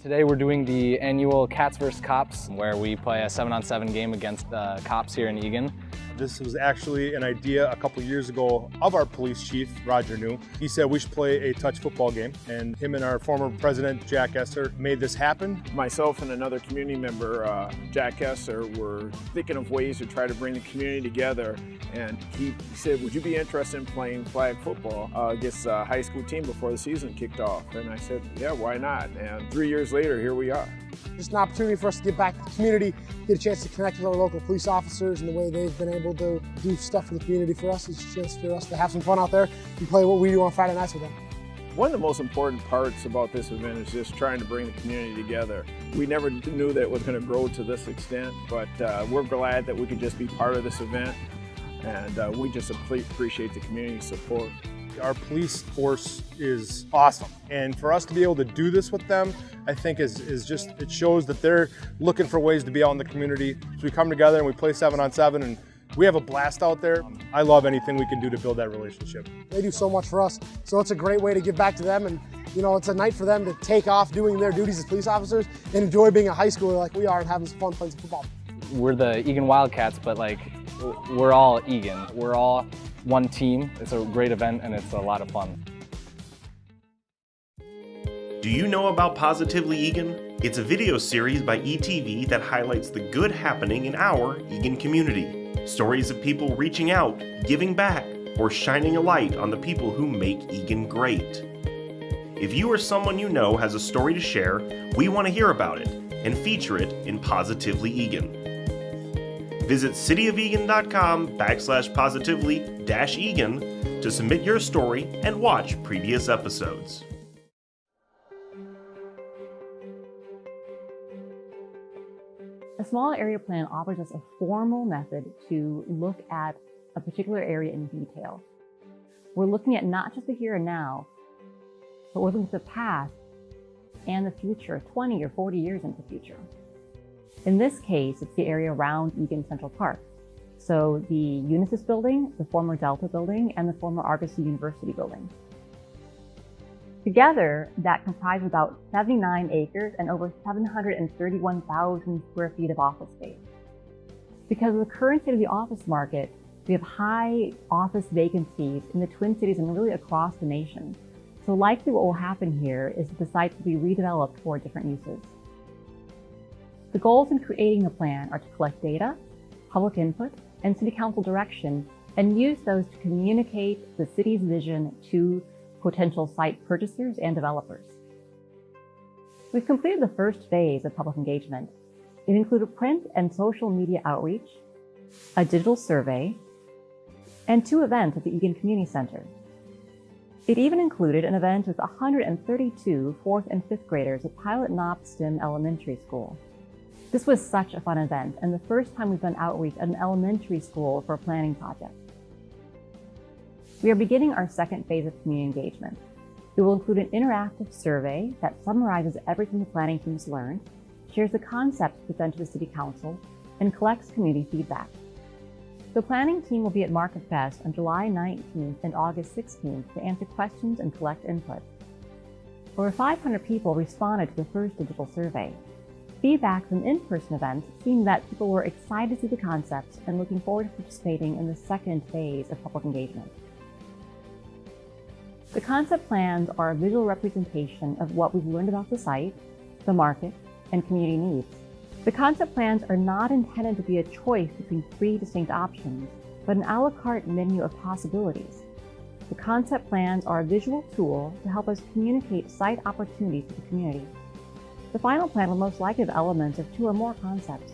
Today we're doing the annual Cats vs. Cops, where we play a 7-on-7 game against the cops here in Eagan. This was actually an idea a couple years ago of our police chief, Roger New. He said we should play a touch football game, and him and our former president, Jack Esser, made this happen. Myself and another community member, Jack Esser, were thinking of ways to try to bring the community together, and he said, would you be interested in playing flag football against a high school team before the season kicked off? And I said, yeah, why not? And 3 years later, here we are. Just an opportunity for us to give back to the community, get a chance to connect with our local police officers and the way they've been able to do stuff for the community for us. It's a chance for us to have some fun out there and play what we do on Friday nights with them. One of the most important parts about this event is just trying to bring the community together. We never knew that it was going to grow to this extent, but we're glad that we could just be part of this event, and we just appreciate the community support. Our police force is awesome. And for us to be able to do this with them, I think is just, it shows that they're looking for ways to be out in the community. So we come together and we play 7-on-7 and we have a blast out there. I love anything we can do to build that relationship. They do so much for us, so it's a great way to give back to them, and you know, it's a night for them to take off doing their duties as police officers and enjoy being a high schooler like we are and having some fun playing some football. We're the Eagan Wildcats, but like we're all Eagan. We're all one team. It's a great event and it's a lot of fun. Do you know about Positively Eagan? It's a video series by ETV that highlights the good happening in our Eagan community. Stories of people reaching out, giving back, or shining a light on the people who make Eagan great. If you or someone you know has a story to share, we want to hear about it and feature it in Positively Eagan. Visit cityofeagan.com/positively-eagan to submit your story and watch previous episodes. A small area plan offers us a formal method to look at a particular area in detail. We're looking at not just the here and now, but we're looking at the past and the future, 20 or 40 years into the future. In this case, it's the area around Eagan Central Park. So the Unisys building, the former Delta building, and the former Argosy University building. Together, that comprises about 79 acres and over 731,000 square feet of office space. Because of the current state of the office market, we have high office vacancies in the Twin Cities and really across the nation. So likely what will happen here is that the sites will be redeveloped for different uses. The goals in creating the plan are to collect data, public input, and City Council direction, and use those to communicate the city's vision to potential site purchasers and developers. We've completed the first phase of public engagement. It included print and social media outreach, a digital survey, and 2 events at the Eagan Community Center. It even included an event with 132 4th and 5th graders at Pilot Knopp STEM Elementary School. This was such a fun event, and the first time we've done outreach at an elementary school for a planning project. We are beginning our second phase of community engagement. It will include an interactive survey that summarizes everything the planning team has learned, shares the concepts presented to the City Council, and collects community feedback. The planning team will be at Market Fest on July 19th and August 16th to answer questions and collect input. Over 500 people responded to the first digital survey. Feedback from in-person events seemed that people were excited to see the concepts and looking forward to participating in the second phase of public engagement. The concept plans are a visual representation of what we've learned about the site, the market, and community needs. The concept plans are not intended to be a choice between 3 distinct options, but an a la carte menu of possibilities. The concept plans are a visual tool to help us communicate site opportunities to the community. The final plan will most likely have elements of 2 or more concepts.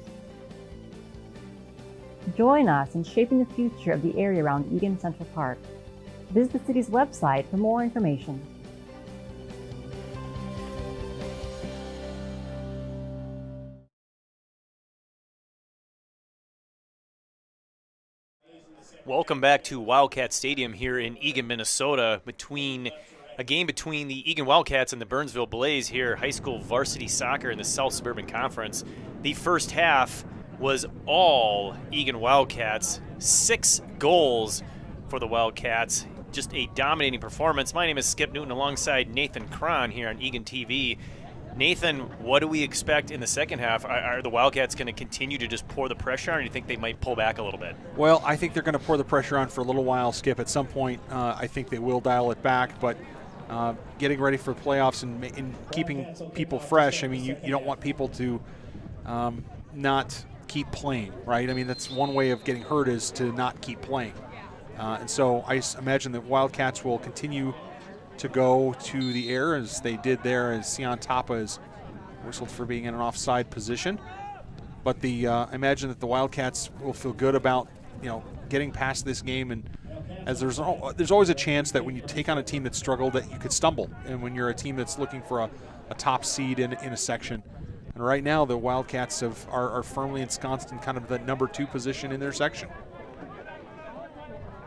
Join us in shaping the future of the area around Eagan Central Park. Visit the city's website for more information. Welcome back to Wildcat Stadium here in Eagan, Minnesota, a game between the Eagan Wildcats and the Burnsville Blaze here, high school varsity soccer in the South Suburban Conference. The first half was all Eagan Wildcats, 6 goals for the Wildcats. Just a dominating performance. My name is Skip Newton alongside Nathan Cron here on Eagan TV. Nathan, what do we expect in the second half? Are the Wildcats going to continue to just pour the pressure on, or do you think they might pull back a little bit? Well, I think they're going to pour the pressure on for a little while, Skip. At some point, I think they will dial it back, but getting ready for the playoffs and keeping people fresh, I mean, you don't want people to not keep playing, right? I mean, that's one way of getting hurt is to not keep playing. And so I imagine that Wildcats will continue to go to the air as they did there, as Sion Tapa is whistled for being in an offside position. But I imagine that the Wildcats will feel good about getting past this game, and as there's always a chance that when you take on a team that struggled that you could stumble, and when you're a team that's looking for a top seed in a section. And right now the Wildcats are firmly ensconced in kind of the number 2 position in their section.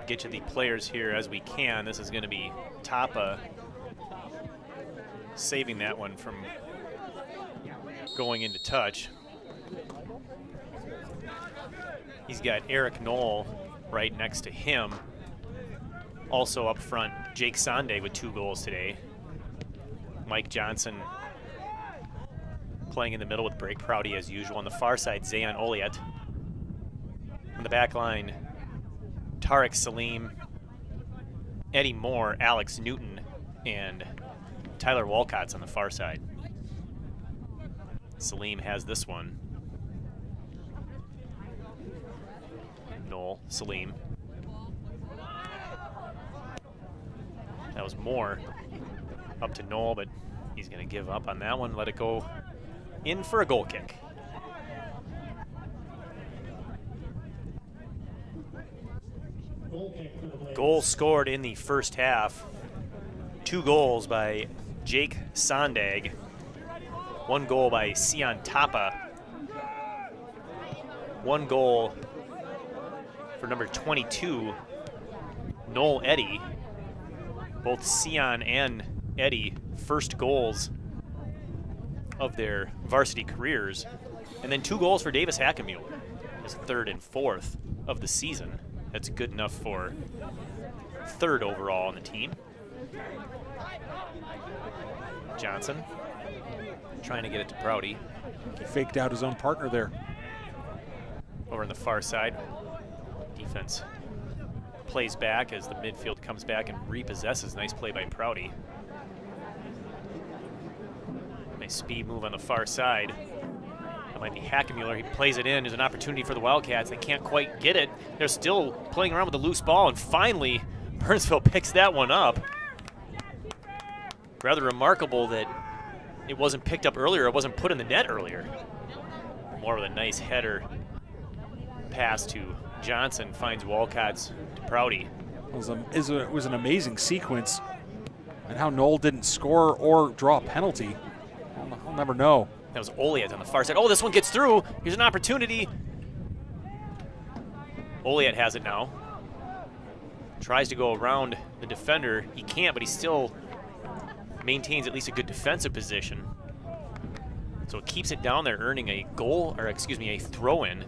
get to the players here as we can. This is going to be Tapa saving that one from going into touch. He's got Eric Knoll right next to him. Also up front, Jake Sondag with 2 goals today. Mike Johnson playing in the middle with Brake Prouty as usual. On the far side, Zayan Oliet. On the back line, Tarek Salim, Eddie Moore, Alex Newton, and Tyler Wildcats on the far side. Salim has this one. Noel, Salim. That was Moore up to Noel, but he's going to give up on that one, let it go in for a goal kick. Goal scored in the first half. 2 goals by Jake Sondag. 1 goal by Sion Tapa. 1 goal for number 22, Noel Eddy. Both Sion and Eddy first goals of their varsity careers. And then 2 goals for Davis Hackenmuller, his 3rd and 4th of the season. That's good enough for 3rd overall on the team. Johnson trying to get it to Prouty. He faked out his own partner there. Over on the far side, defense plays back as the midfield comes back and repossesses. Nice play by Prouty. Nice speed move on the far side. That might be Hackenmuller. He plays it in. There's an opportunity for the Wildcats. They can't quite get it. They're still playing around with the loose ball, and finally Burnsville picks that one up. Rather remarkable that it wasn't picked up earlier. It wasn't put in the net earlier. More with a nice header pass to Johnson, finds Wildcats to Prouty. It was an amazing sequence, and how Noel didn't score or draw a penalty, I'll never know. That was Oliet on the far side. Oh, this one gets through. Here's an opportunity. Oliet has it now. Tries to go around the defender. He can't, but he still maintains at least a good defensive position. So it keeps it down there, earning a goal, or excuse me, a throw-in.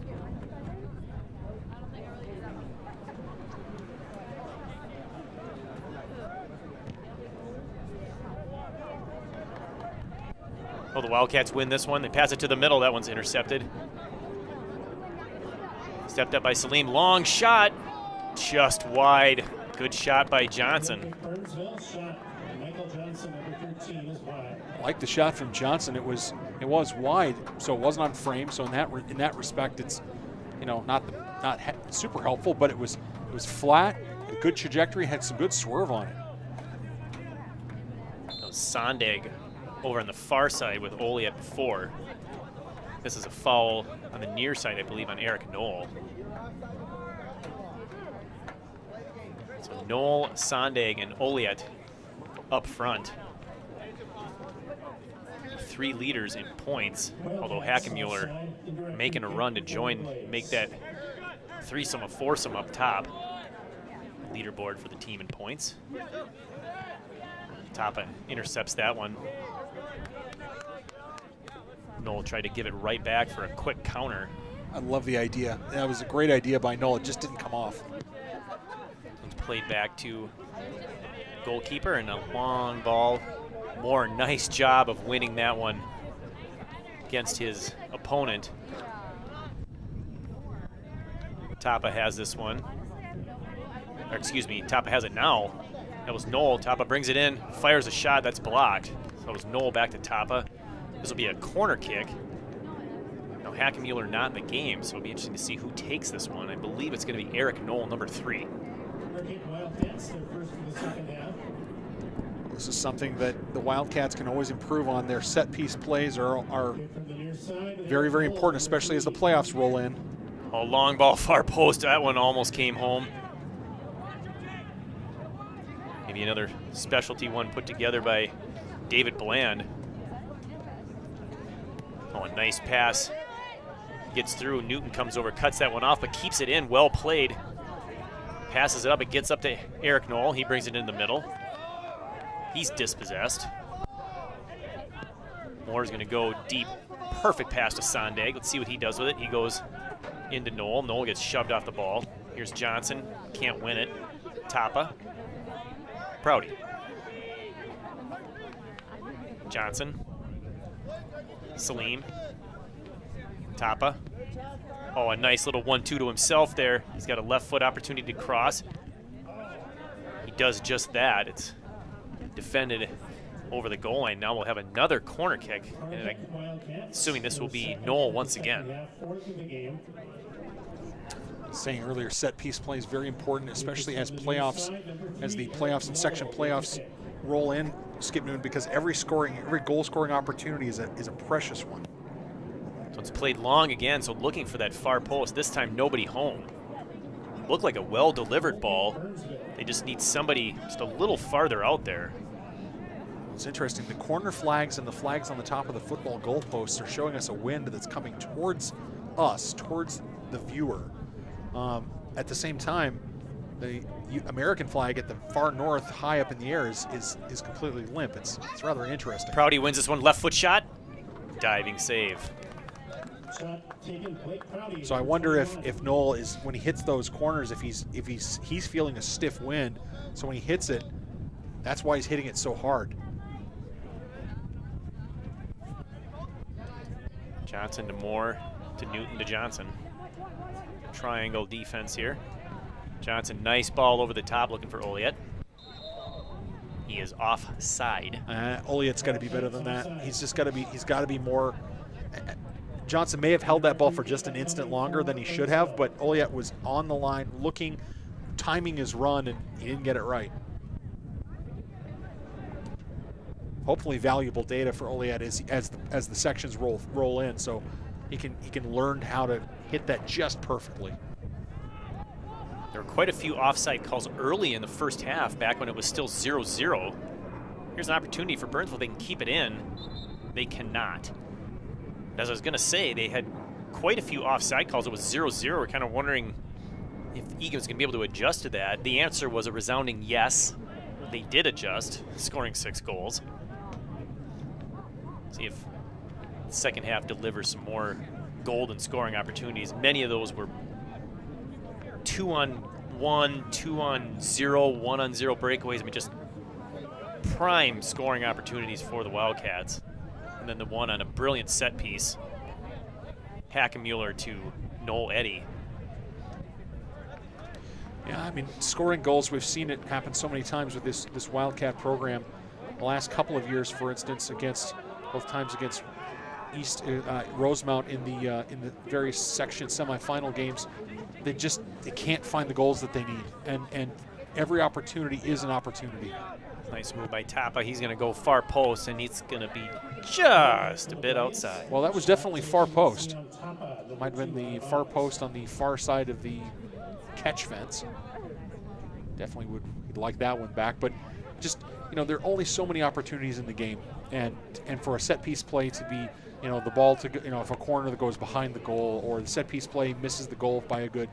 Oh, the Wildcats win this one. They pass it to the middle. That one's intercepted. Stepped up by Salim. Long shot. Just wide. Good shot by Johnson. Burnsville shot. Michael Johnson, number 13, is wide. I like the shot from Johnson. It was wide, so it wasn't on frame. So in that respect, it's not super helpful, but it was flat, a good trajectory, had some good swerve on it. That was Sondag over on the far side with Oliet before. This is a foul on the near side, I believe, on Eric Knoll. So Knoll, Sondag, and Oliet up front. 3 leaders in points, although Hackenmuller making a run to make that threesome a foursome up top. Leaderboard for the team in points. Tapa intercepts that one. Knoll tried to give it right back for a quick counter. I love the idea. That was a great idea by Knoll. It just didn't come off. It's played back to goalkeeper and a long ball. Moore, nice job of winning that one against his opponent. Tapa has this one. Or excuse me, Tapa has it now. That was Knoll. Tapa brings it in, fires a shot, that's blocked. So it was Knoll back to Tapa. This will be a corner kick. Now Hackenmuller not in the game, so it'll be interesting to see who takes this one. I believe it's going to be Eric Knoll, number 3. Wildcats, their first of the second half. This is something that the Wildcats can always improve on. Their set piece plays are very, very important, especially as the playoffs roll in. Oh, long ball, far post. That one almost came home. Maybe another specialty one put together by David Bland. Oh, a nice pass. Gets through. Newton comes over, cuts that one off, but keeps it in. Well played. passes it up. It gets up to Eric Knoll. He brings it in the middle. He's dispossessed. Moore's going to go deep. Perfect pass to Sondag. Let's see what he does with it. He goes into Knoll. Knoll gets shoved off the ball. Here's Johnson. Can't win it. Tapa. Prouty. Johnson. Salim. Tapa. Oh, a nice little 1-2 to himself there. He's got a left foot opportunity to cross. He does just that. It's defended over the goal line. Now we'll have another corner kick. And assuming this will be Knoll once again. Saying earlier, set piece play is very important, especially as the playoffs and section playoffs roll in, Skip Noon, because every goal scoring opportunity is a precious one. So it's played long again, so looking for that far post. This time nobody home. Looked like a well-delivered ball. They just need somebody just a little farther out there. It's interesting. The corner flags and the flags on the top of the football goalposts are showing us a wind that's coming towards us, towards the viewer. At the same time, the American flag at the far north, high up in the air, is completely limp. It's rather interesting. Prouty wins this one. Left foot shot. Diving save. So I wonder if Knoll is, when he hits those corners, if he's feeling a stiff wind. So when he hits it, that's why he's hitting it so hard. Johnson to Moore to Newton to Johnson. Triangle defense here. Johnson, nice ball over the top, looking for Oliet. He is offside. Oliet's got to be better than that. He's got to be more. Johnson may have held that ball for just an instant longer than he should have, but Oliet was on the line, looking, timing his run, and he didn't get it right. Hopefully, valuable data for Oliet as the sections roll in, so he can learn how to hit that just perfectly. There were quite a few offside calls early in the first half, back when it was still 0-0. Here's an opportunity for Burnsville. They can keep it in. They cannot. As I was going to say, they had quite a few offside calls. It was 0-0. We're kind of wondering if Eagan was going to be able to adjust to that. The answer was a resounding yes. They did adjust, scoring 6 goals. See if the second half delivers some more golden scoring opportunities. Many of those were 2-on-1, 2-on-0, 1-on-0 breakaways. I mean, just prime scoring opportunities for the Wildcats. And then the one on a brilliant set piece. Hackenmuller to Noel Eddy. Yeah, I mean, scoring goals, we've seen it happen so many times with this Wildcat program. The last couple of years, for instance, both times against Rosemount in the various section semifinal games, they can't find the goals that they need, and every opportunity is an opportunity. Nice move by Tapa. He's going to go far post, and it's going to be just a bit outside. Well, that was definitely far post. Might have been the far post on the far side of the catch fence. Definitely would like that one back, but just, there are only so many opportunities in the game, and for a set piece play to be, the ball to, if a corner that goes behind the goal, or the set piece play misses the goal by a good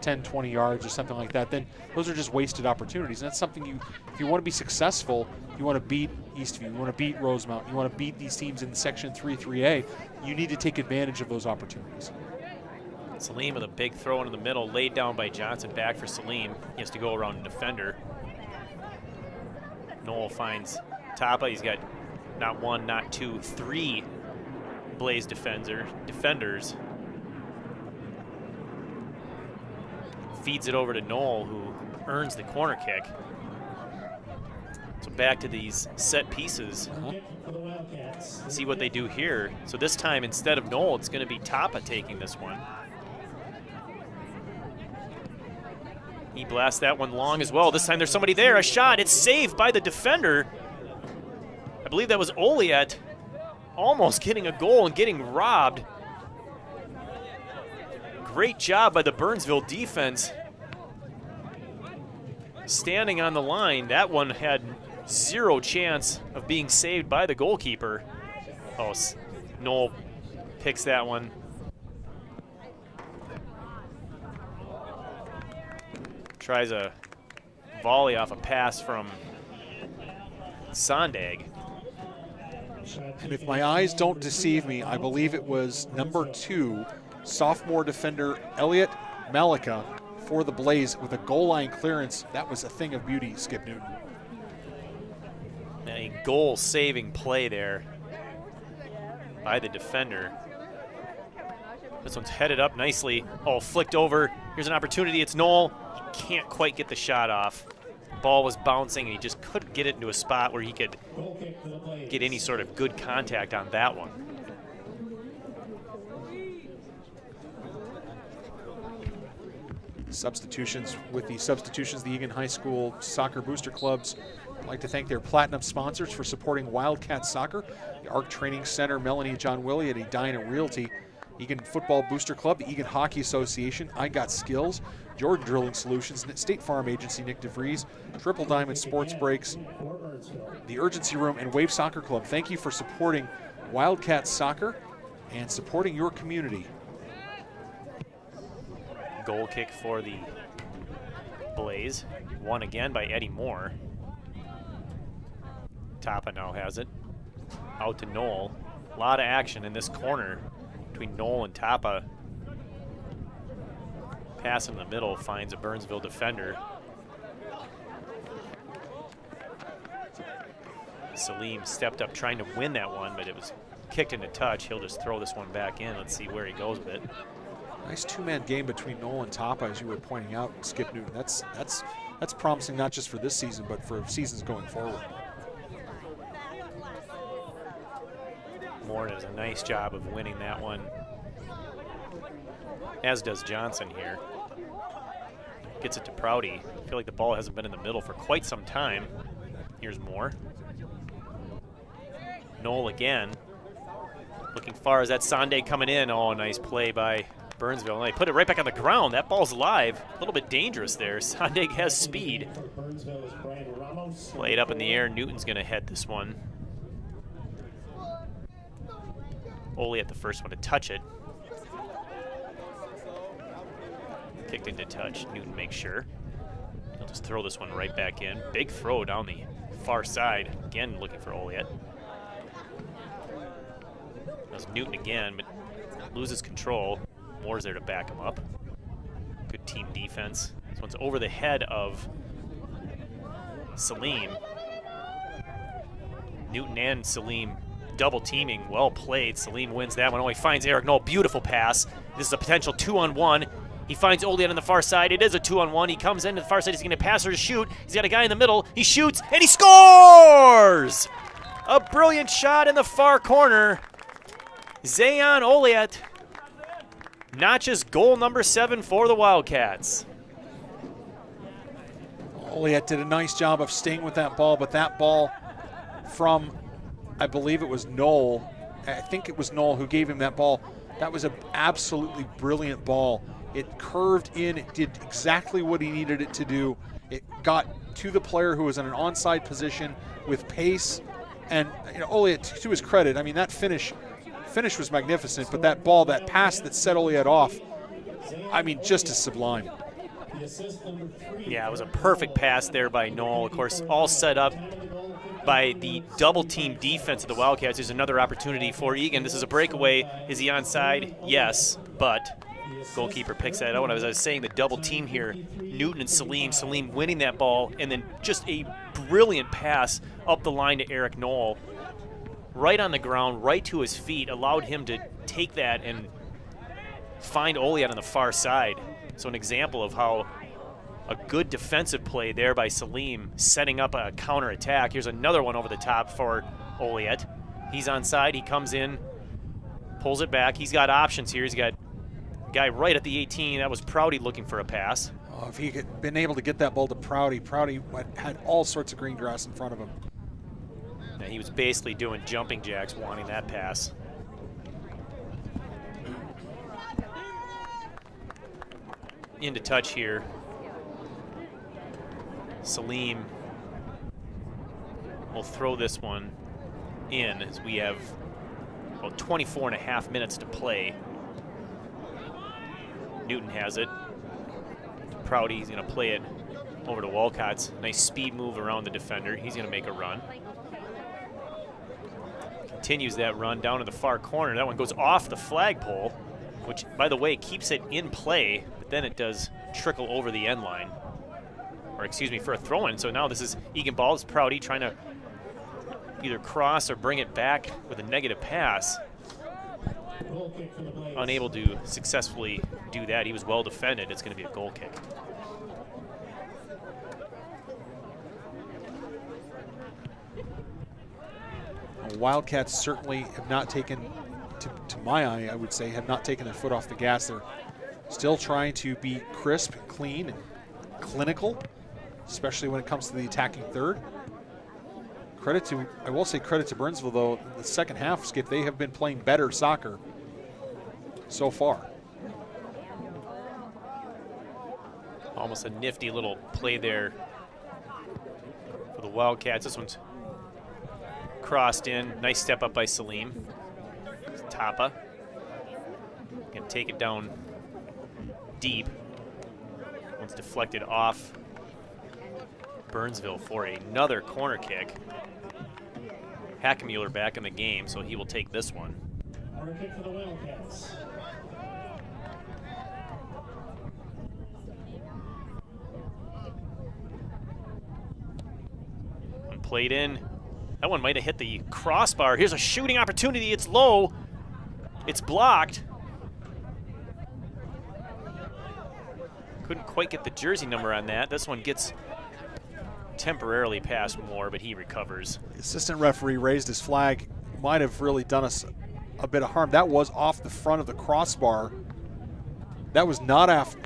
10, 20 yards or something like that, then those are just wasted opportunities. And that's something if you want to be successful, you want to beat Eastview, you want to beat Rosemount, you want to beat these teams in Section 3-3A, you need to take advantage of those opportunities. Salim with a big throw into the middle, laid down by Johnson, back for Salim. He has to go around the defender. Noel finds Tapa. He's got not one, not two, 3 Blaze defenders. Feeds it over to Noel, who earns the corner kick. So back to these set pieces. See what they do here. So this time, instead of Noel, it's going to be Tapa taking this one. He blasts that one long as well. This time there's somebody there. A shot. It's saved by the defender. I believe that was Oliet, almost getting a goal and getting robbed. Great job by the Burnsville defense. Standing on the line, that one had 0 chance of being saved by the goalkeeper. Oh, Noel picks that one. tries a volley off a pass from Sondag. And if my eyes don't deceive me, I believe it was number 2, sophomore defender Elliot Malika for the Blaze with a goal line clearance. That was a thing of beauty, Skip Newton. A goal-saving play there by the defender. This one's headed up nicely. Oh, flicked over. Here's an opportunity. It's Knoll. He can't quite get the shot off. Ball was bouncing, and he just couldn't get it into a spot where he could get any sort of good contact on that one. Substitutions. With the substitutions, the Eagan High School Soccer Booster Clubs, I'd like to thank their platinum sponsors for supporting Wildcat Soccer, the ARC Training Center, Melanie and John Willie at Edina Realty, Eagan Football Booster Club, the Eagan Hockey Association, I Got Skills, Jordan Drilling Solutions, State Farm Agency, Nick DeVries, Triple Diamond Sports Breaks, the Urgency Room, and Wave Soccer Club. Thank you for supporting Wildcat Soccer and supporting your community. Goal kick for the Blaze. Won again by Eddie Moore. Tapa now has it. Out to Knoll. A lot of action in this corner between Knoll and Tapa. Pass in the middle finds a Burnsville defender. Salim stepped up trying to win that one, but it was kicked into touch. He'll just throw this one back in. Let's see where he goes with it. Nice two-man game between Knoll and Tapa, as you were pointing out, Skip Newton. That's promising not just for this season, but for seasons going forward. Moore does a nice job of winning that one, as does Johnson here. Gets it to Prouty. I feel like the ball hasn't been in the middle for quite some time. Here's Moore. Knoll again. Looking far as that Sonday coming in. Oh, nice play by Burnsville. And they put it right back on the ground. That ball's live. A little bit dangerous there. Sonday has speed. Played up in the air. Newton's going to head this one. Ole at the first one to touch it. Kicked into touch. Newton makes sure. He'll just throw this one right back in. Big throw down the far side. Again, looking for Oleat. That's Newton again, but loses control. Moore's there to back him up. Good team defense. This one's over the head of Salim. Newton and Salim double teaming. Well played. Salim wins that one. Oh, he finds Eric Knoll. Beautiful pass. This is a potential 2-on-1. He finds Oleat on the far side. It is a 2-on-1. He comes into the far side. He's going to pass her to shoot. He's got a guy in the middle. He shoots, and he scores! A brilliant shot in the far corner. Zayon Oleat notches goal number 7 for the Wildcats. Oleat did a nice job of staying with that ball, but that ball from, I believe it was Knoll. I think it was Knoll who gave him that ball. That was an absolutely brilliant ball. It curved in. It did exactly what he needed it to do. It got to the player who was in an onside position with pace. And Oleat, to his credit, I mean, that finish was magnificent, but that ball, that pass that set Oleat off, I mean, just as sublime. Yeah, it was a perfect pass there by Knoll. Of course, all set up by the double team defense of the Wildcats. There's another opportunity for Eagan. This is a breakaway. Is he onside? Yes, but goalkeeper picks that out. As I was saying, the double team here, Newton and Salim winning that ball, and then just a brilliant pass up the line to Eric Knoll. Right on the ground, right to his feet, allowed him to take that and find Oleat on the far side. So an example of how a good defensive play there by Salim, setting up a counterattack. Here's another one over the top for Oleat. He's onside, he comes in, pulls it back. He's got options here. He's got a guy right at the 18. That was Prouty looking for a pass. Oh, if he had been able to get that ball to Prouty had all sorts of green grass in front of him. Yeah, he was basically doing jumping jacks wanting that pass. Into touch here. Salim will throw this one in as we have about 24.5 minutes to play. Newton has it. Prouty, he's going to play it over to Wildcats. Nice speed move around the defender. He's going to make a run. Continues that run down to the far corner. That one goes off the flagpole, which, by the way, keeps it in play, but then it does trickle over the end line. Or, excuse me, for a throw-in. So now this is Eagan ball. It's Prouty trying to either cross or bring it back with a negative pass. Unable to successfully do that. He was well defended. It's going to be a goal kick. Wildcats certainly have not taken, to my eye, I would say, have not taken their foot off the gas. They're still trying to be crisp, clean, and clinical, especially when it comes to the attacking third. I will say credit to Burnsville, though. The second half, Skip, they have been playing better soccer so far. Almost a nifty little play there for the Wildcats. This one's crossed in. Nice step up by Salim. Tapa. Can take it down deep. One's deflected off Burnsville for another corner kick. Hackemuller back in the game, so he will take this one. Corner kick for the Wildcats. One played in. That one might have hit the crossbar. Here's a shooting opportunity. It's low. It's blocked. Couldn't quite get the jersey number on that. This one gets temporarily past Moore, but he recovers. The assistant referee raised his flag. Might have really done us a bit of harm. That was off the front of the crossbar. That was not off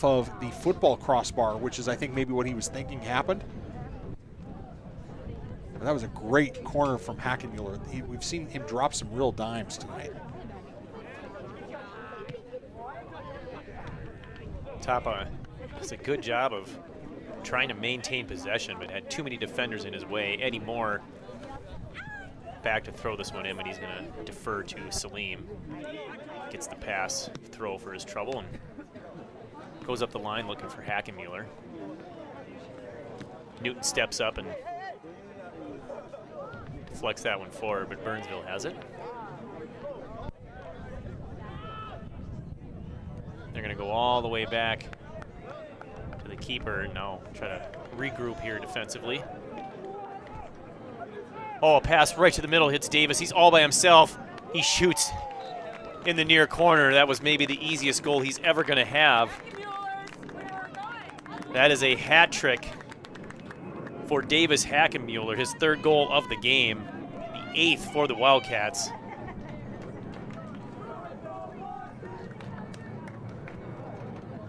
of the football crossbar, which is, I think, maybe what he was thinking happened. But that was a great corner from Hackemuller. We've seen him drop some real dimes tonight. Tapa does a good job of trying to maintain possession, but had too many defenders in his way. Eddie Moore back to throw this one in, but he's going to defer to Salim. Gets the pass throw for his trouble and goes up the line looking for Hackemuller. Newton steps up and deflects that one forward, but Burnsville has it. They're going to go all the way back to the keeper and now try to regroup here defensively. Oh, a pass right to the middle hits Davis. He's all by himself. He shoots in the near corner. That was maybe the easiest goal he's ever going to have. That is a hat trick for Davis Hackemuller, his third goal of the game, the 8th for the Wildcats.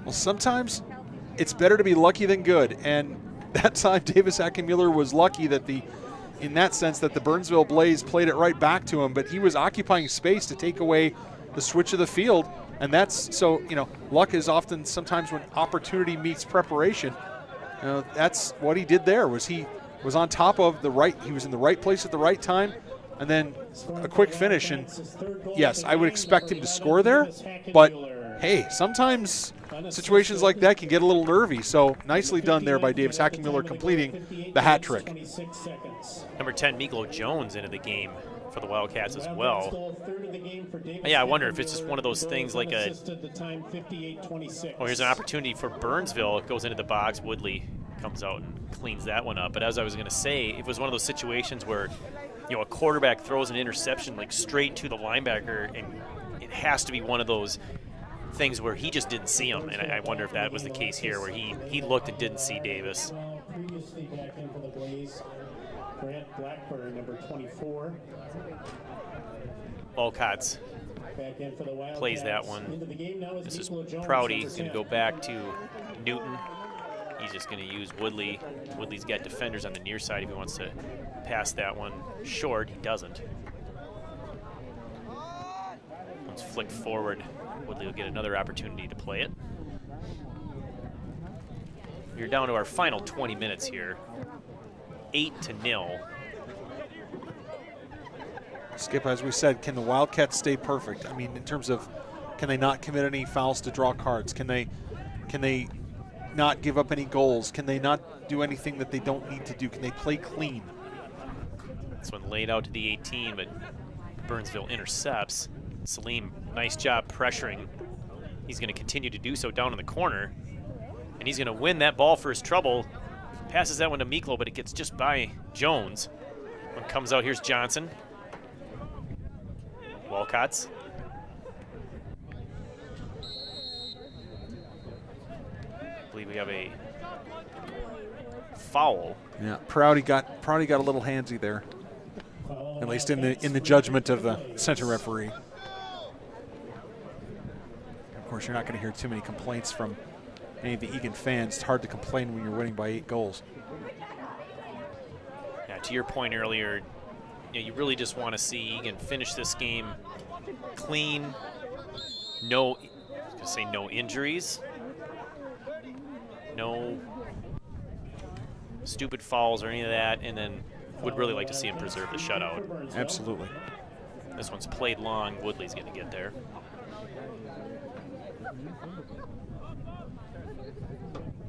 Well, sometimes it's better to be lucky than good, and that time Davis Hackemuller was lucky that in that sense that the Burnsville Blaze played it right back to him, but he was occupying space to take away the switch of the field, and that's, so, luck is often sometimes when opportunity meets preparation. That's what he did there, was he was on top of he was in the right place at the right time, and then a quick finish, and yes, I would expect him to score there, but hey, sometimes situations like that can get a little nervy. So nicely done there by Davis Hackemuller completing the hat trick. Number 10, Miklo Jones into the game for the Wildcats as well. Yeah, I wonder if it's just one of those things like here's an opportunity for Burnsville. It goes into the box. Woodley comes out and cleans that one up. But as I was going to say, it was one of those situations where, a quarterback throws an interception like straight to the linebacker, and it has to be one of those things where he just didn't see him, and I wonder if that was the case here, where he looked and didn't see Davis. Previously back in for the Blaze, Grant Blackburn, number 24. Wildcats Back in for the Wildcats. Plays that one. Into the game now This is Miklo Jones, Prouty. number He's going to 10. go back to Newton. He's just going to use Woodley. Woodley's got defenders on the near side if he wants to pass that one short. He doesn't. One's flicked forward. Woodley will get another opportunity to play it. You're down to our final 20 minutes here. 8-0. Skip, as we said, can the Wildcats stay perfect? I mean, in terms of Can they not commit any fouls to draw cards? Can they not give up any goals? Can they not do anything that they don't need to do? Can they play clean? This one laid out to the 18, but Burnsville intercepts. Salim, nice job pressuring. He's going to continue to do so down in the corner, and he's going to win that ball for his trouble. Passes that one to Miklo, but it gets just by Jones. One comes out, here's Johnson. Wildcats. I believe we have a foul. Yeah, Prouty got a little handsy there, at least in the judgment of the center referee. Of course, you're not going to hear too many complaints from any of the Eagan fans. It's hard to complain when you're winning by 8 goals. Yeah, to your point earlier, you really just want to see Eagan finish this game clean. No injuries. No stupid fouls or any of that, and then would really like to see him preserve the shutout. Absolutely. This one's played long. Woodley's going to get there.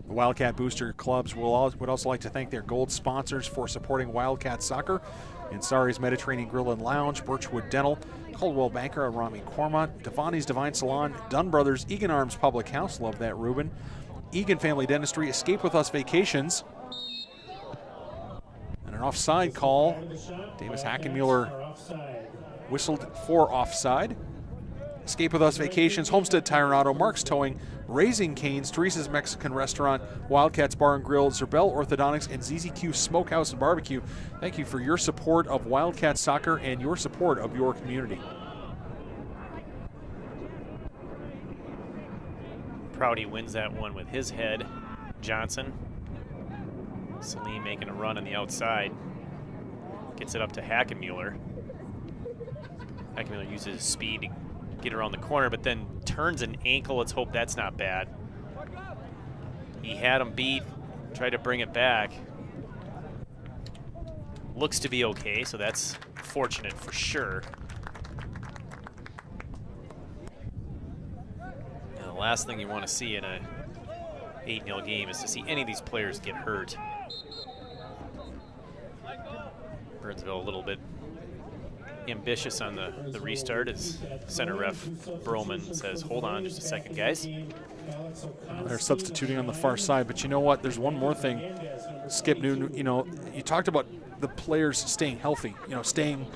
The Wildcat Booster Clubs would also like to thank their gold sponsors for supporting Wildcat Soccer: Ansari's Mediterranean Grill and Lounge, Birchwood Dental, Coldwell Banker, Rami Cormont, Devani's Divine Salon, Dunn Brothers, Eagan Arms Public House, love that Ruben, Eagan Family Dentistry, Escape With Us Vacations, and an offside call. Davis Hackenmuller whistled for offside. Escape With Us Vacations, Homestead Tire and Auto, Mark's Towing, Raising Cane's, Teresa's Mexican Restaurant, Wildcats Bar and Grill, Zerbel Orthodontics, and ZZQ Smokehouse and Barbecue. Thank you for your support of Wildcat Soccer and your support of your community. Prouty wins that one with his head. Johnson. Salim making a run on the outside. Gets it up to Hackenmuller. Hackenmuller uses his speed to get around the corner, but then turns an ankle. Let's hope that's not bad. He had him beat, tried to bring it back. Looks to be okay, so that's fortunate for sure. And the last thing you want to see in a 8-0 game is to see any of these players get hurt. Burnsville a little bit ambitious on the restart as center ref Broman says, hold on just a second, guys. They're substituting on the far side, but you know what? There's one more thing. Skip Newton, you talked about the players staying healthy, staying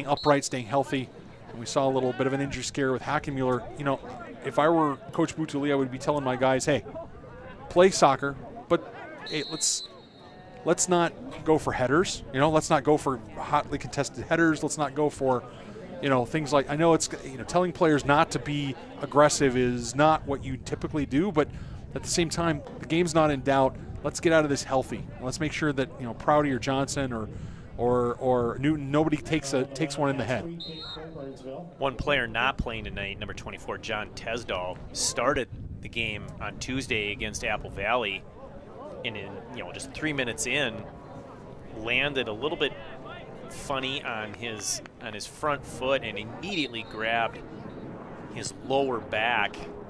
upright, staying healthy. And we saw a little bit of an injury scare with Hackenmuller. If I were Coach Butuli, I would be telling my guys, hey, play soccer, but hey, let's not go for headers. Let's not go for hotly contested headers. Let's not go for, things like, I know it's, telling players not to be aggressive is not what you typically do, but at the same time, the game's not in doubt. Let's get out of this healthy. Let's make sure that, Prouty or Johnson or Newton, nobody takes one in the head. One player not playing tonight, number 24, John Tesdall, started the game on Tuesday against Apple Valley. And in just 3 minutes in, landed a little bit funny on his front foot and immediately grabbed his lower back /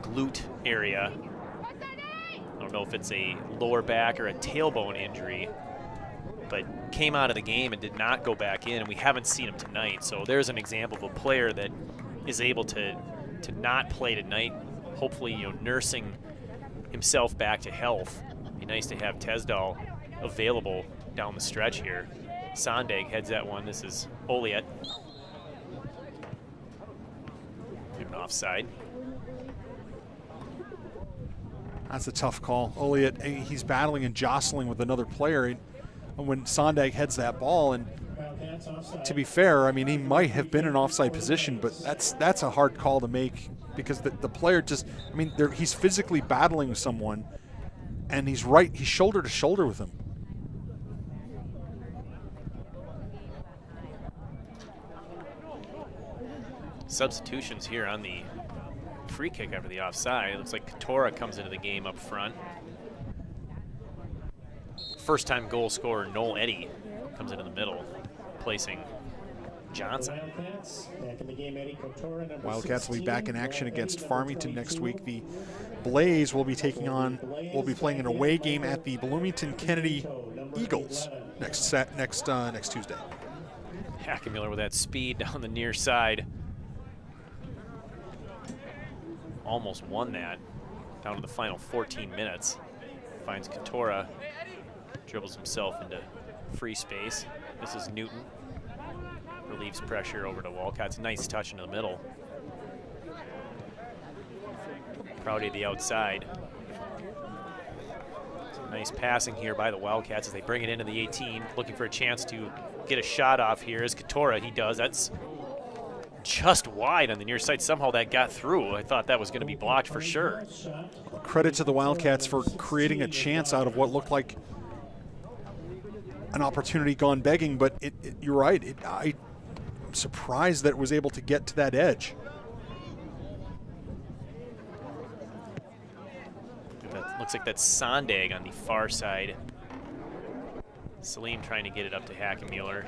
glute area. I don't know if it's a lower back or a tailbone injury, but came out of the game and did not go back in, and we haven't seen him tonight. So there's an example of a player that is able to not play tonight, hopefully nursing himself back to health. Be nice to have Tesdall available down the stretch here. Sondag heads that one. This is Oliet. An offside. That's a tough call. Oliet, he's battling and jostling with another player. And when Sondag heads that ball, and to be fair, he might have been in offside position, but that's a hard call to make because the player just, he's physically battling with someone, and he's shoulder to shoulder with him. Substitutions here on the free kick after the offside. It looks like Katora comes into the game up front. First-time goal scorer Noel Eddy comes into the middle, placing Johnson. Wildcats back in the game, Eddie Couture, number Wildcats will be 16, back in action against number Farmington next 22. week. The Blaze will be playing an away game at the Bloomington Kennedy Eagles next Tuesday. Hackenmiller with that speed down the near side. Almost won that down to the final 14 minutes. Finds Katora, dribbles himself into free space. This is Newton. Relieves pressure over to Wildcats. Nice touch into the middle. Prouty at the outside. Some nice passing here by the Wildcats as they bring it into the 18, looking for a chance to get a shot off here. As Katora, he does. That's just wide on the near side. Somehow that got through. I thought that was going to be blocked for sure. Credit to the Wildcats for creating a chance out of what looked like an opportunity gone begging, but you're right. I'm surprised that it was able to get to that edge. That looks like that's Sondag on the far side. Salim trying to get it up to Hackenmuller.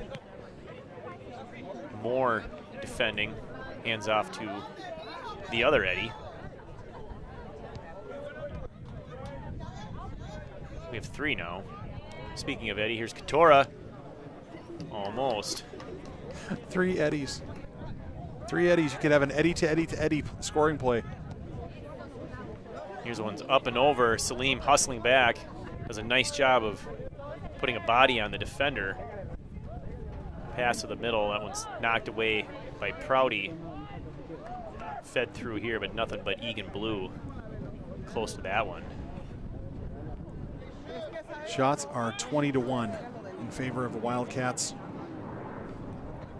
More defending, hands off to the other Eddie. We have 3 now. Speaking of Eddie, here's Katora. Almost. 3 Eddies. 3 Eddies. You could have an Eddie to Eddie to Eddie scoring play. Here's the one's up and over. Salim hustling back. Does a nice job of putting a body on the defender. Pass to the middle. That one's knocked away by Prouty. Fed through here, but nothing but Eagan blue close to that one. Shots are 20-1 in favor of the Wildcats.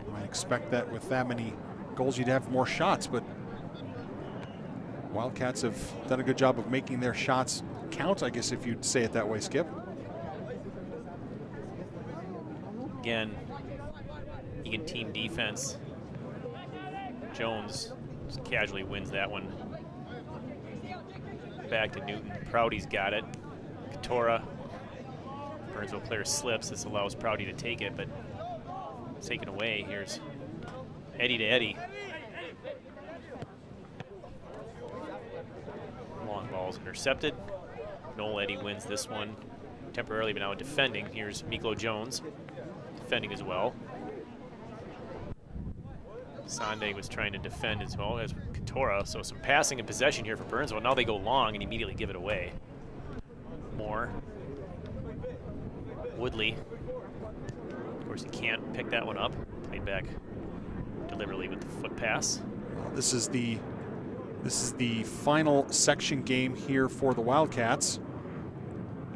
You might expect that with that many goals you'd have more shots, but Wildcats have done a good job of making their shots count, I guess, if you'd say it that way, Skip. Again, Eagan team defense. Jones just casually wins that one. Back to Newton. Prouty's got it. Katora. Burnsville player slips. This allows Prouty to take it, but it's taken away. Here's Eddie to Eddie. Long ball's intercepted. Noel Eddie wins this one temporarily, but now defending. Here's Miklo Jones defending as well. Sondag was trying to defend as well as Katora, so some passing and possession here for Burnsville. Now they go long and immediately give it away. Moore. Woodley. Of course, he can't pick that one up. Played back deliberately with the foot pass. This is the final section game here for the Wildcats.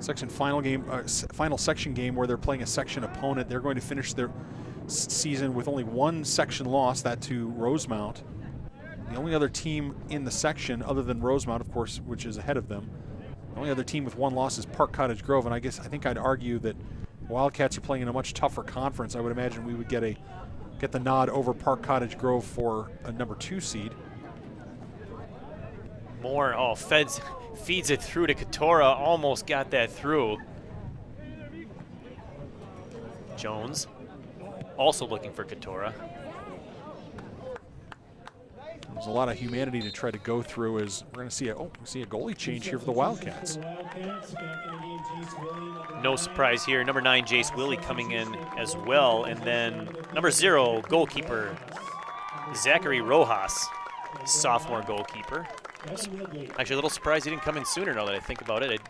Final section game where they're playing a section opponent. They're going to finish their season with only 1 section loss, that to Rosemount. The only other team in the section, other than Rosemount, of course, which is ahead of them, the only other team with 1 loss is Park Cottage Grove, and I think I'd argue that Wildcats are playing in a much tougher conference. I would imagine we would get the nod over Park Cottage Grove for a number 2 seed. Moore, feeds it through to Katora, almost got that through. Jones, also looking for Katora. There's a lot of humanity to try to go through as we're going to see a goalie change here for the Wildcats. No surprise here. Number 9, Jace Willie coming in as well. And then number 0, goalkeeper Zachary Rojas, sophomore goalkeeper. Actually, a little surprised he didn't come in sooner now that I think about it.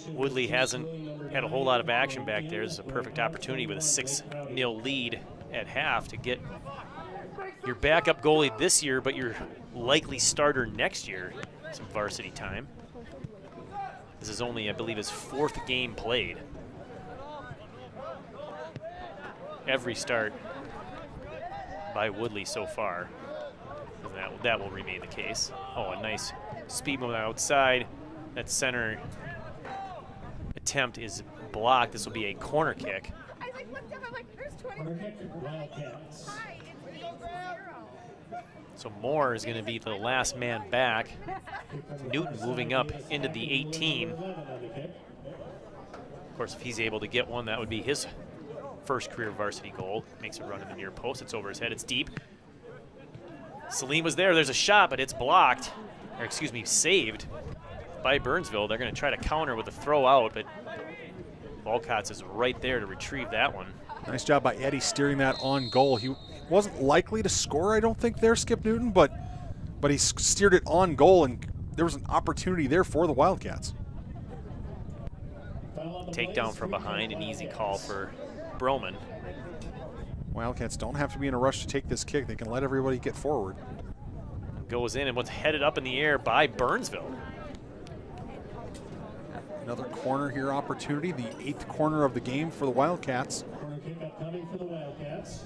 Woodley hasn't had a whole lot of action back there. This is a perfect opportunity with a 6-0 lead at half to get your backup goalie this year, but your likely starter next year some varsity time. This is only, I believe, his 4th game played. Every start by Woodley so far. That will remain the case. Oh, a nice speed move outside. That center attempt is blocked. This will be a corner kick. So Moore is going to be the last man back. Newton moving up into the 18. Of course, if he's able to get one, that would be his first career varsity goal. Makes a run in the near post. It's over his head. It's deep. Salim was there. There's a shot, but it's blocked. Or excuse me, saved by Burnsville. They're going to try to counter with a throw out, but Wildcats is right there to retrieve that one. Nice job by Eddie steering that on goal. He wasn't likely to score, I don't think, there, Skip Newton, but he steered it on goal, and there was an opportunity there for the Wildcats. Takedown from behind, an easy call for Broman. Wildcats don't have to be in a rush to take this kick. They can let everybody get forward. Goes in and was headed up in the air by Burnsville. Another corner here opportunity, the 8th corner of the game for the Wildcats. Corner kick upcoming for the Wildcats.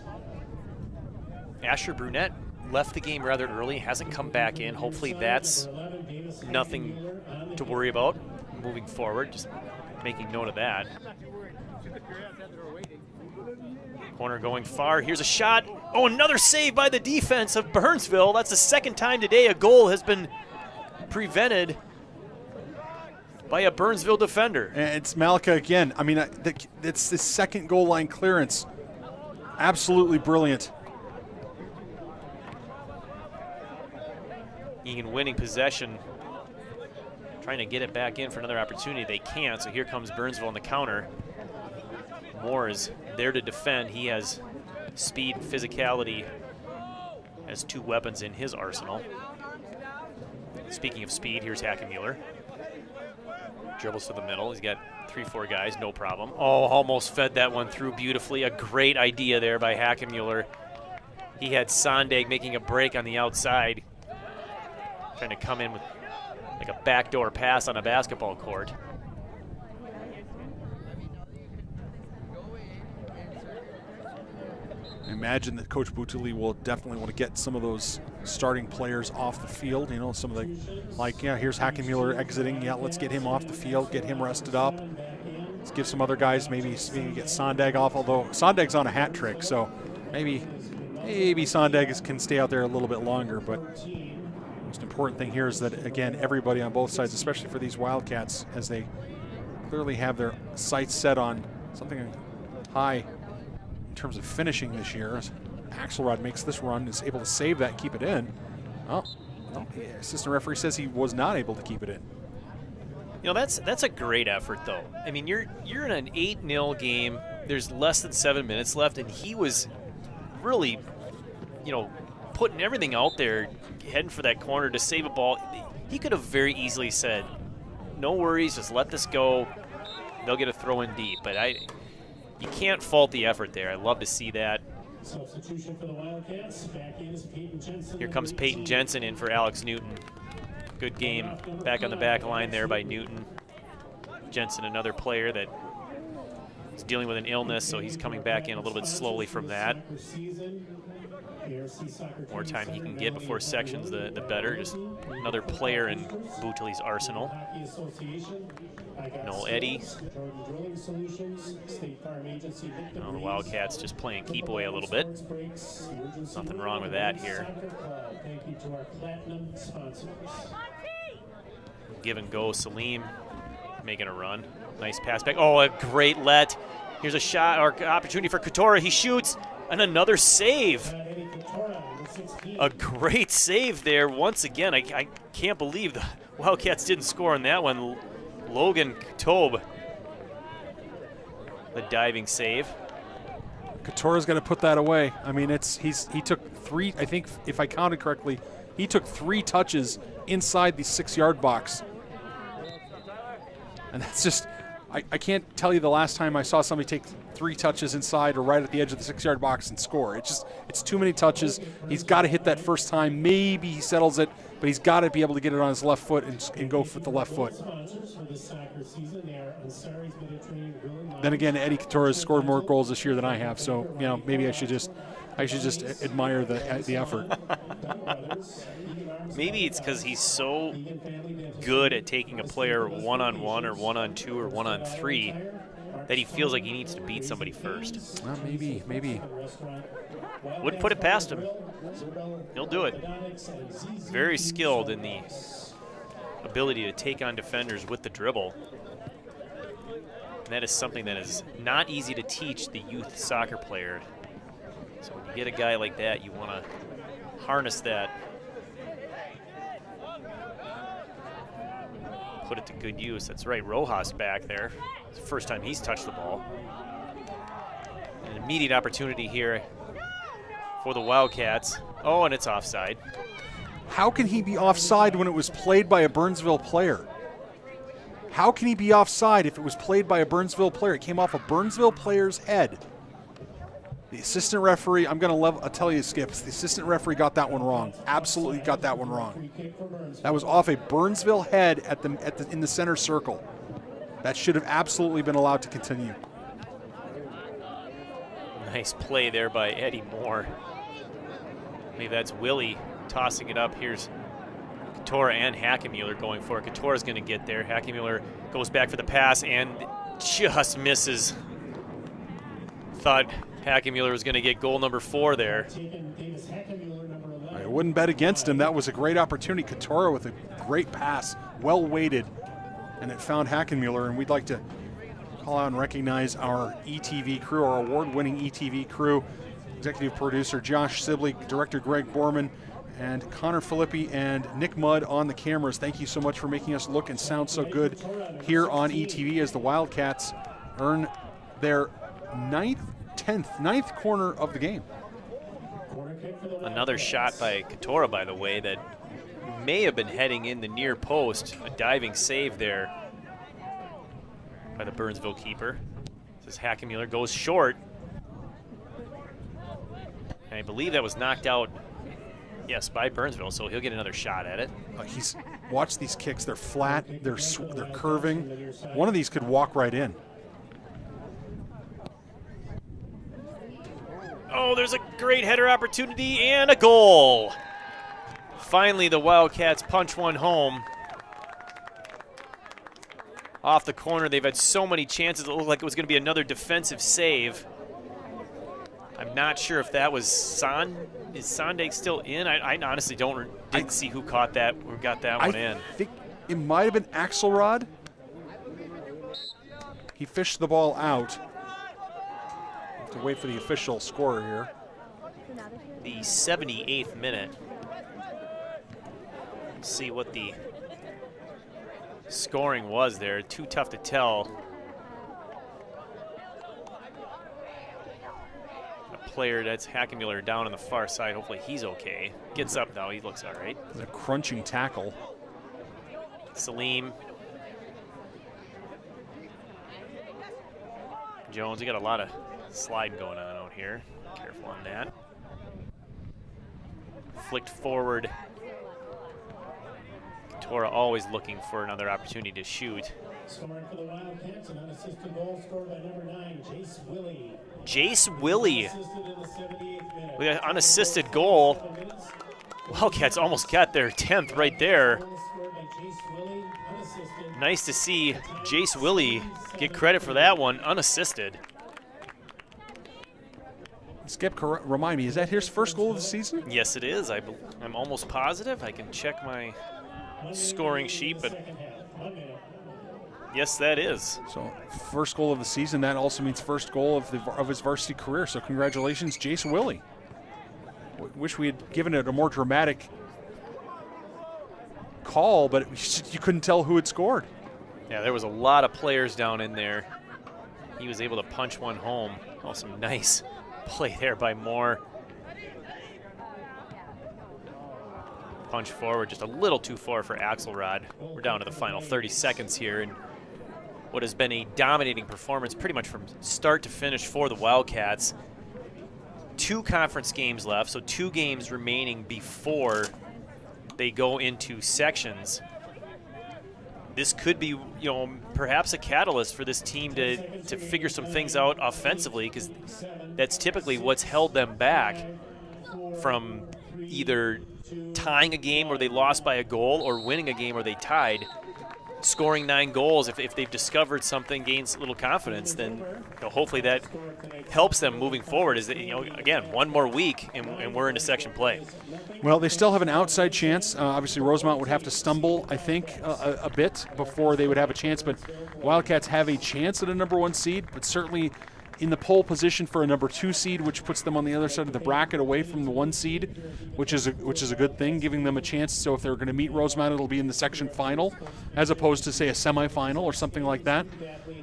Asher Brunette left the game rather early, hasn't come back in. Hopefully that's nothing to worry about moving forward. Just making note of that. Corner going far. Here's a shot. Oh, another save by the defense of Burnsville. That's the second time today a goal has been prevented by a Burnsville defender. And it's Malika again. I mean, it's the second goal line clearance. Absolutely brilliant. Eagan winning possession, trying to get it back in for another opportunity. They can't, so here comes Burnsville on the counter. Moore is there to defend. He has speed and physicality as 2 weapons in his arsenal. Speaking of speed, here's Hackenmuller. Dribbles to the middle. He's got 3-4 guys, no problem. Oh, almost fed that one through beautifully. A great idea there by Hackenmuller. He had Sondag making a break on the outside, trying to come in with like a backdoor pass on a basketball court. I imagine that Coach Butuli will definitely want to get some of those starting players off the field. You know, some of the, like, yeah, here's Hackenmuller exiting. Yeah, let's get him off the field, get him rested up. Let's give some other guys, maybe get Sondag off, although Sondag's on a hat trick, so maybe Sondag can stay out there a little bit longer. But most important thing here is that, again, everybody on both sides, especially for these Wildcats, as they clearly have their sights set on something high in terms of finishing this year. As Axelrod makes this run, is able to save that, keep it in. Oh, no, the assistant referee says he was not able to keep it in. You know, that's a great effort, though. I mean, you're in an 8-0 game. There's less than 7 minutes left, and he was really, you know, putting everything out there, heading for that corner to save a ball. He could have very easily said, no worries, just let this go. They'll get a throw in deep. But you can't fault the effort there. I love to see that. Substitution for the Wildcats. Back in is Peyton Jensen. Here comes Peyton Jensen in for Alex Newton. Good game back on the back line there by Newton. Jensen, another player that is dealing with an illness, so he's coming back in a little bit slowly from that. More time he can get before sections, the better. Just another player in Butuli's arsenal. Noel Eddy. Now the Wildcats just playing keep away a little bit. Nothing wrong with that here. Give and go, Salim making a run. Nice pass back. Oh, a great let. Here's a shot or opportunity for Couture. He shoots, and another save. A great save there once again. I can't believe the Wildcats didn't score on that one. Logan Tobe, the diving save. Couture's going to put that away. I mean, he took 3. I think if I counted correctly, he took 3 touches inside the 6-yard box, and that's just. I can't tell you the last time I saw somebody take 3 touches inside or right at the edge of the 6-yard box and score. It's too many touches. He's got to hit that first time. Maybe he settles it, but he's got to be able to get it on his left foot and go for the left foot. Then again, Eddie Couture has scored more goals this year than I have, so you know maybe I should just admire the effort. Maybe it's because he's so good at taking a player one-on-one or one-on-two or one-on-three that he feels like he needs to beat somebody first. Well, maybe. Wouldn't put it past him. He'll do it. Very skilled in the ability to take on defenders with the dribble. And that is something that is not easy to teach the youth soccer player. So when you get a guy like that, you want to harness that. Put it to good use. That's right, Rojas back there. It's the first time he's touched the ball. An immediate opportunity here for the Wildcats. Oh, and it's offside. How can he be offside when it was played by a Burnsville player? How can he be offside if it was played by a Burnsville player? It came off a Burnsville player's head. The assistant referee, I'll tell you, Skips, the assistant referee got that one wrong. Absolutely got that one wrong. That was off a Burnsville head in the center circle. That should have absolutely been allowed to continue. Nice play there by Eddie Moore. I believe that's Willie tossing it up. Here's Katora and Hackemuller going for it. Katora's going to get there. Hackemuller goes back for the pass and just misses. Thought Hackemuller was going to get goal number 4 there. I wouldn't bet against him. That was a great opportunity. Katora with a great pass, well weighted, and it found Hackemuller. And we'd like to call out and recognize our ETV crew, our award-winning ETV crew, executive producer Josh Sibley, director Greg Borman, and Connor Filippi and Nick Mudd on the cameras. Thank you so much for making us look and sound so good here on ETV as the Wildcats earn their ninth corner of the game. Another shot by Katora, by the way, that may have been heading in the near post. A diving save there by the Burnsville keeper. This Hackemuller goes short. And I believe that was knocked out, yes, by Burnsville, so he'll get another shot at it. Watch these kicks. They're flat, they're curving. One of these could walk right in. Oh, there's a great header opportunity and a goal. Finally, the Wildcats punch one home. Off the corner, they've had so many chances. It looked like it was going to be another defensive save. I'm not sure if that was Is Sondake still in? I honestly didn't see who caught that or got that one in. I think it might have been Axelrod. He fished the ball out. Have to wait for the official scorer here. The 78th minute. Let's see what the scoring was there. Too tough to tell. Player, that's Hackemuller down on the far side. Hopefully he's okay. Gets up though, he looks all right. A crunching tackle. Salim. Jones, we got a lot of slide going on out here. Careful on that. Flicked forward. Katora always looking for another opportunity to shoot. Scoring for the Wildcats, an unassisted goal scored by number 9, Jace Willie. Jace Willie Assisted in the 78th minute. with an unassisted goal. Wildcats almost got their 10th right there. Goal scored by Jace Willie, unassisted. Nice to see Jace Willie get credit for that one, unassisted. Skip, remind me, is that his first goal of the season? Yes, it is. I'm almost positive. I can check my scoring sheet, but yes, that is. So first goal of the season. That also means first goal of his varsity career. So congratulations, Jace Willie. Wish we had given it a more dramatic call, but you couldn't tell who had scored. Yeah, there was a lot of players down in there. He was able to punch one home. Oh, some nice play there by Moore. Punch forward, just a little too far for Axelrod. We're down to the final 30 seconds here, and what has been a dominating performance pretty much from start to finish for the Wildcats. 2 conference games left, so 2 games remaining before they go into sections. This could be, perhaps a catalyst for this team to figure some things out offensively, because that's typically what's held them back from either tying a game where they lost by a goal or winning a game where they tied. scoring 9 goals, if they've discovered something, gains a little confidence, then hopefully that helps them moving forward. Is that, again, one more week and we're into section play. Well, they still have an outside chance. Obviously, Rosemount would have to stumble, I think, a bit before they would have a chance. But Wildcats have a chance at a number 1 seed, but certainly in the pole position for a number 2 seed, which puts them on the other side of the bracket away from the 1 seed, which is a good thing, giving them a chance. So if they're going to meet Rosemount, it'll be in the section final, as opposed to, say, a semifinal or something like that.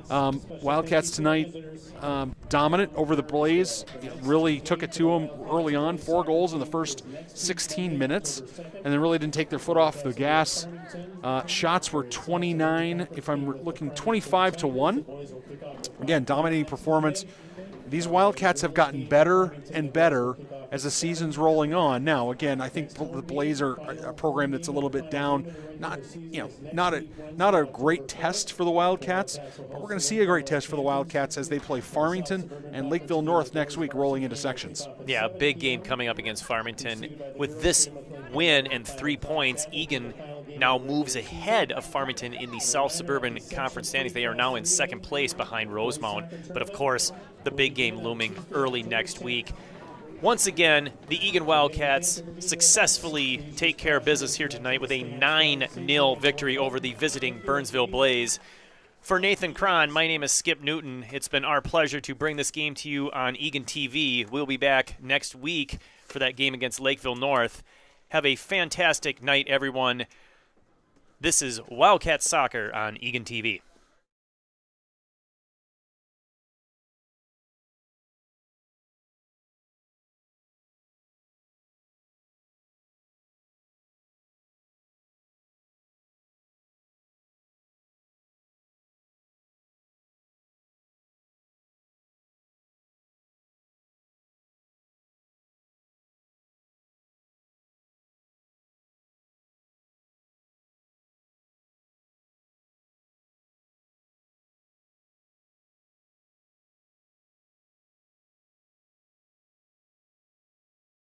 Wildcats tonight dominant over the Blaze. Really took it to them early on. 4 goals in the first 16 minutes, and then really didn't take their foot off the gas. Shots were 29, if I'm looking, 25 to 1. Again, dominating performance. These Wildcats have gotten better and better as the season's rolling on. Now, again, I think the Blaze are a program that's a little bit down. Not a great test for the Wildcats, but we're going to see a great test for the Wildcats as they play Farmington and Lakeville North next week, rolling into sections. Yeah, a big game coming up against Farmington. With this win and 3 points, Eagan now moves ahead of Farmington in the South Suburban Conference standings. They are now in second place behind Rosemount, but of course, the big game looming early next week. Once again, the Eagan Wildcats successfully take care of business here tonight with a 9-0 victory over the visiting Burnsville Blaze. For Nathan Cron, my name is Skip Newton. It's been our pleasure to bring this game to you on Eagan TV. We'll be back next week for that game against Lakeville North. Have a fantastic night, everyone. This is Wildcat Soccer on Eagan TV.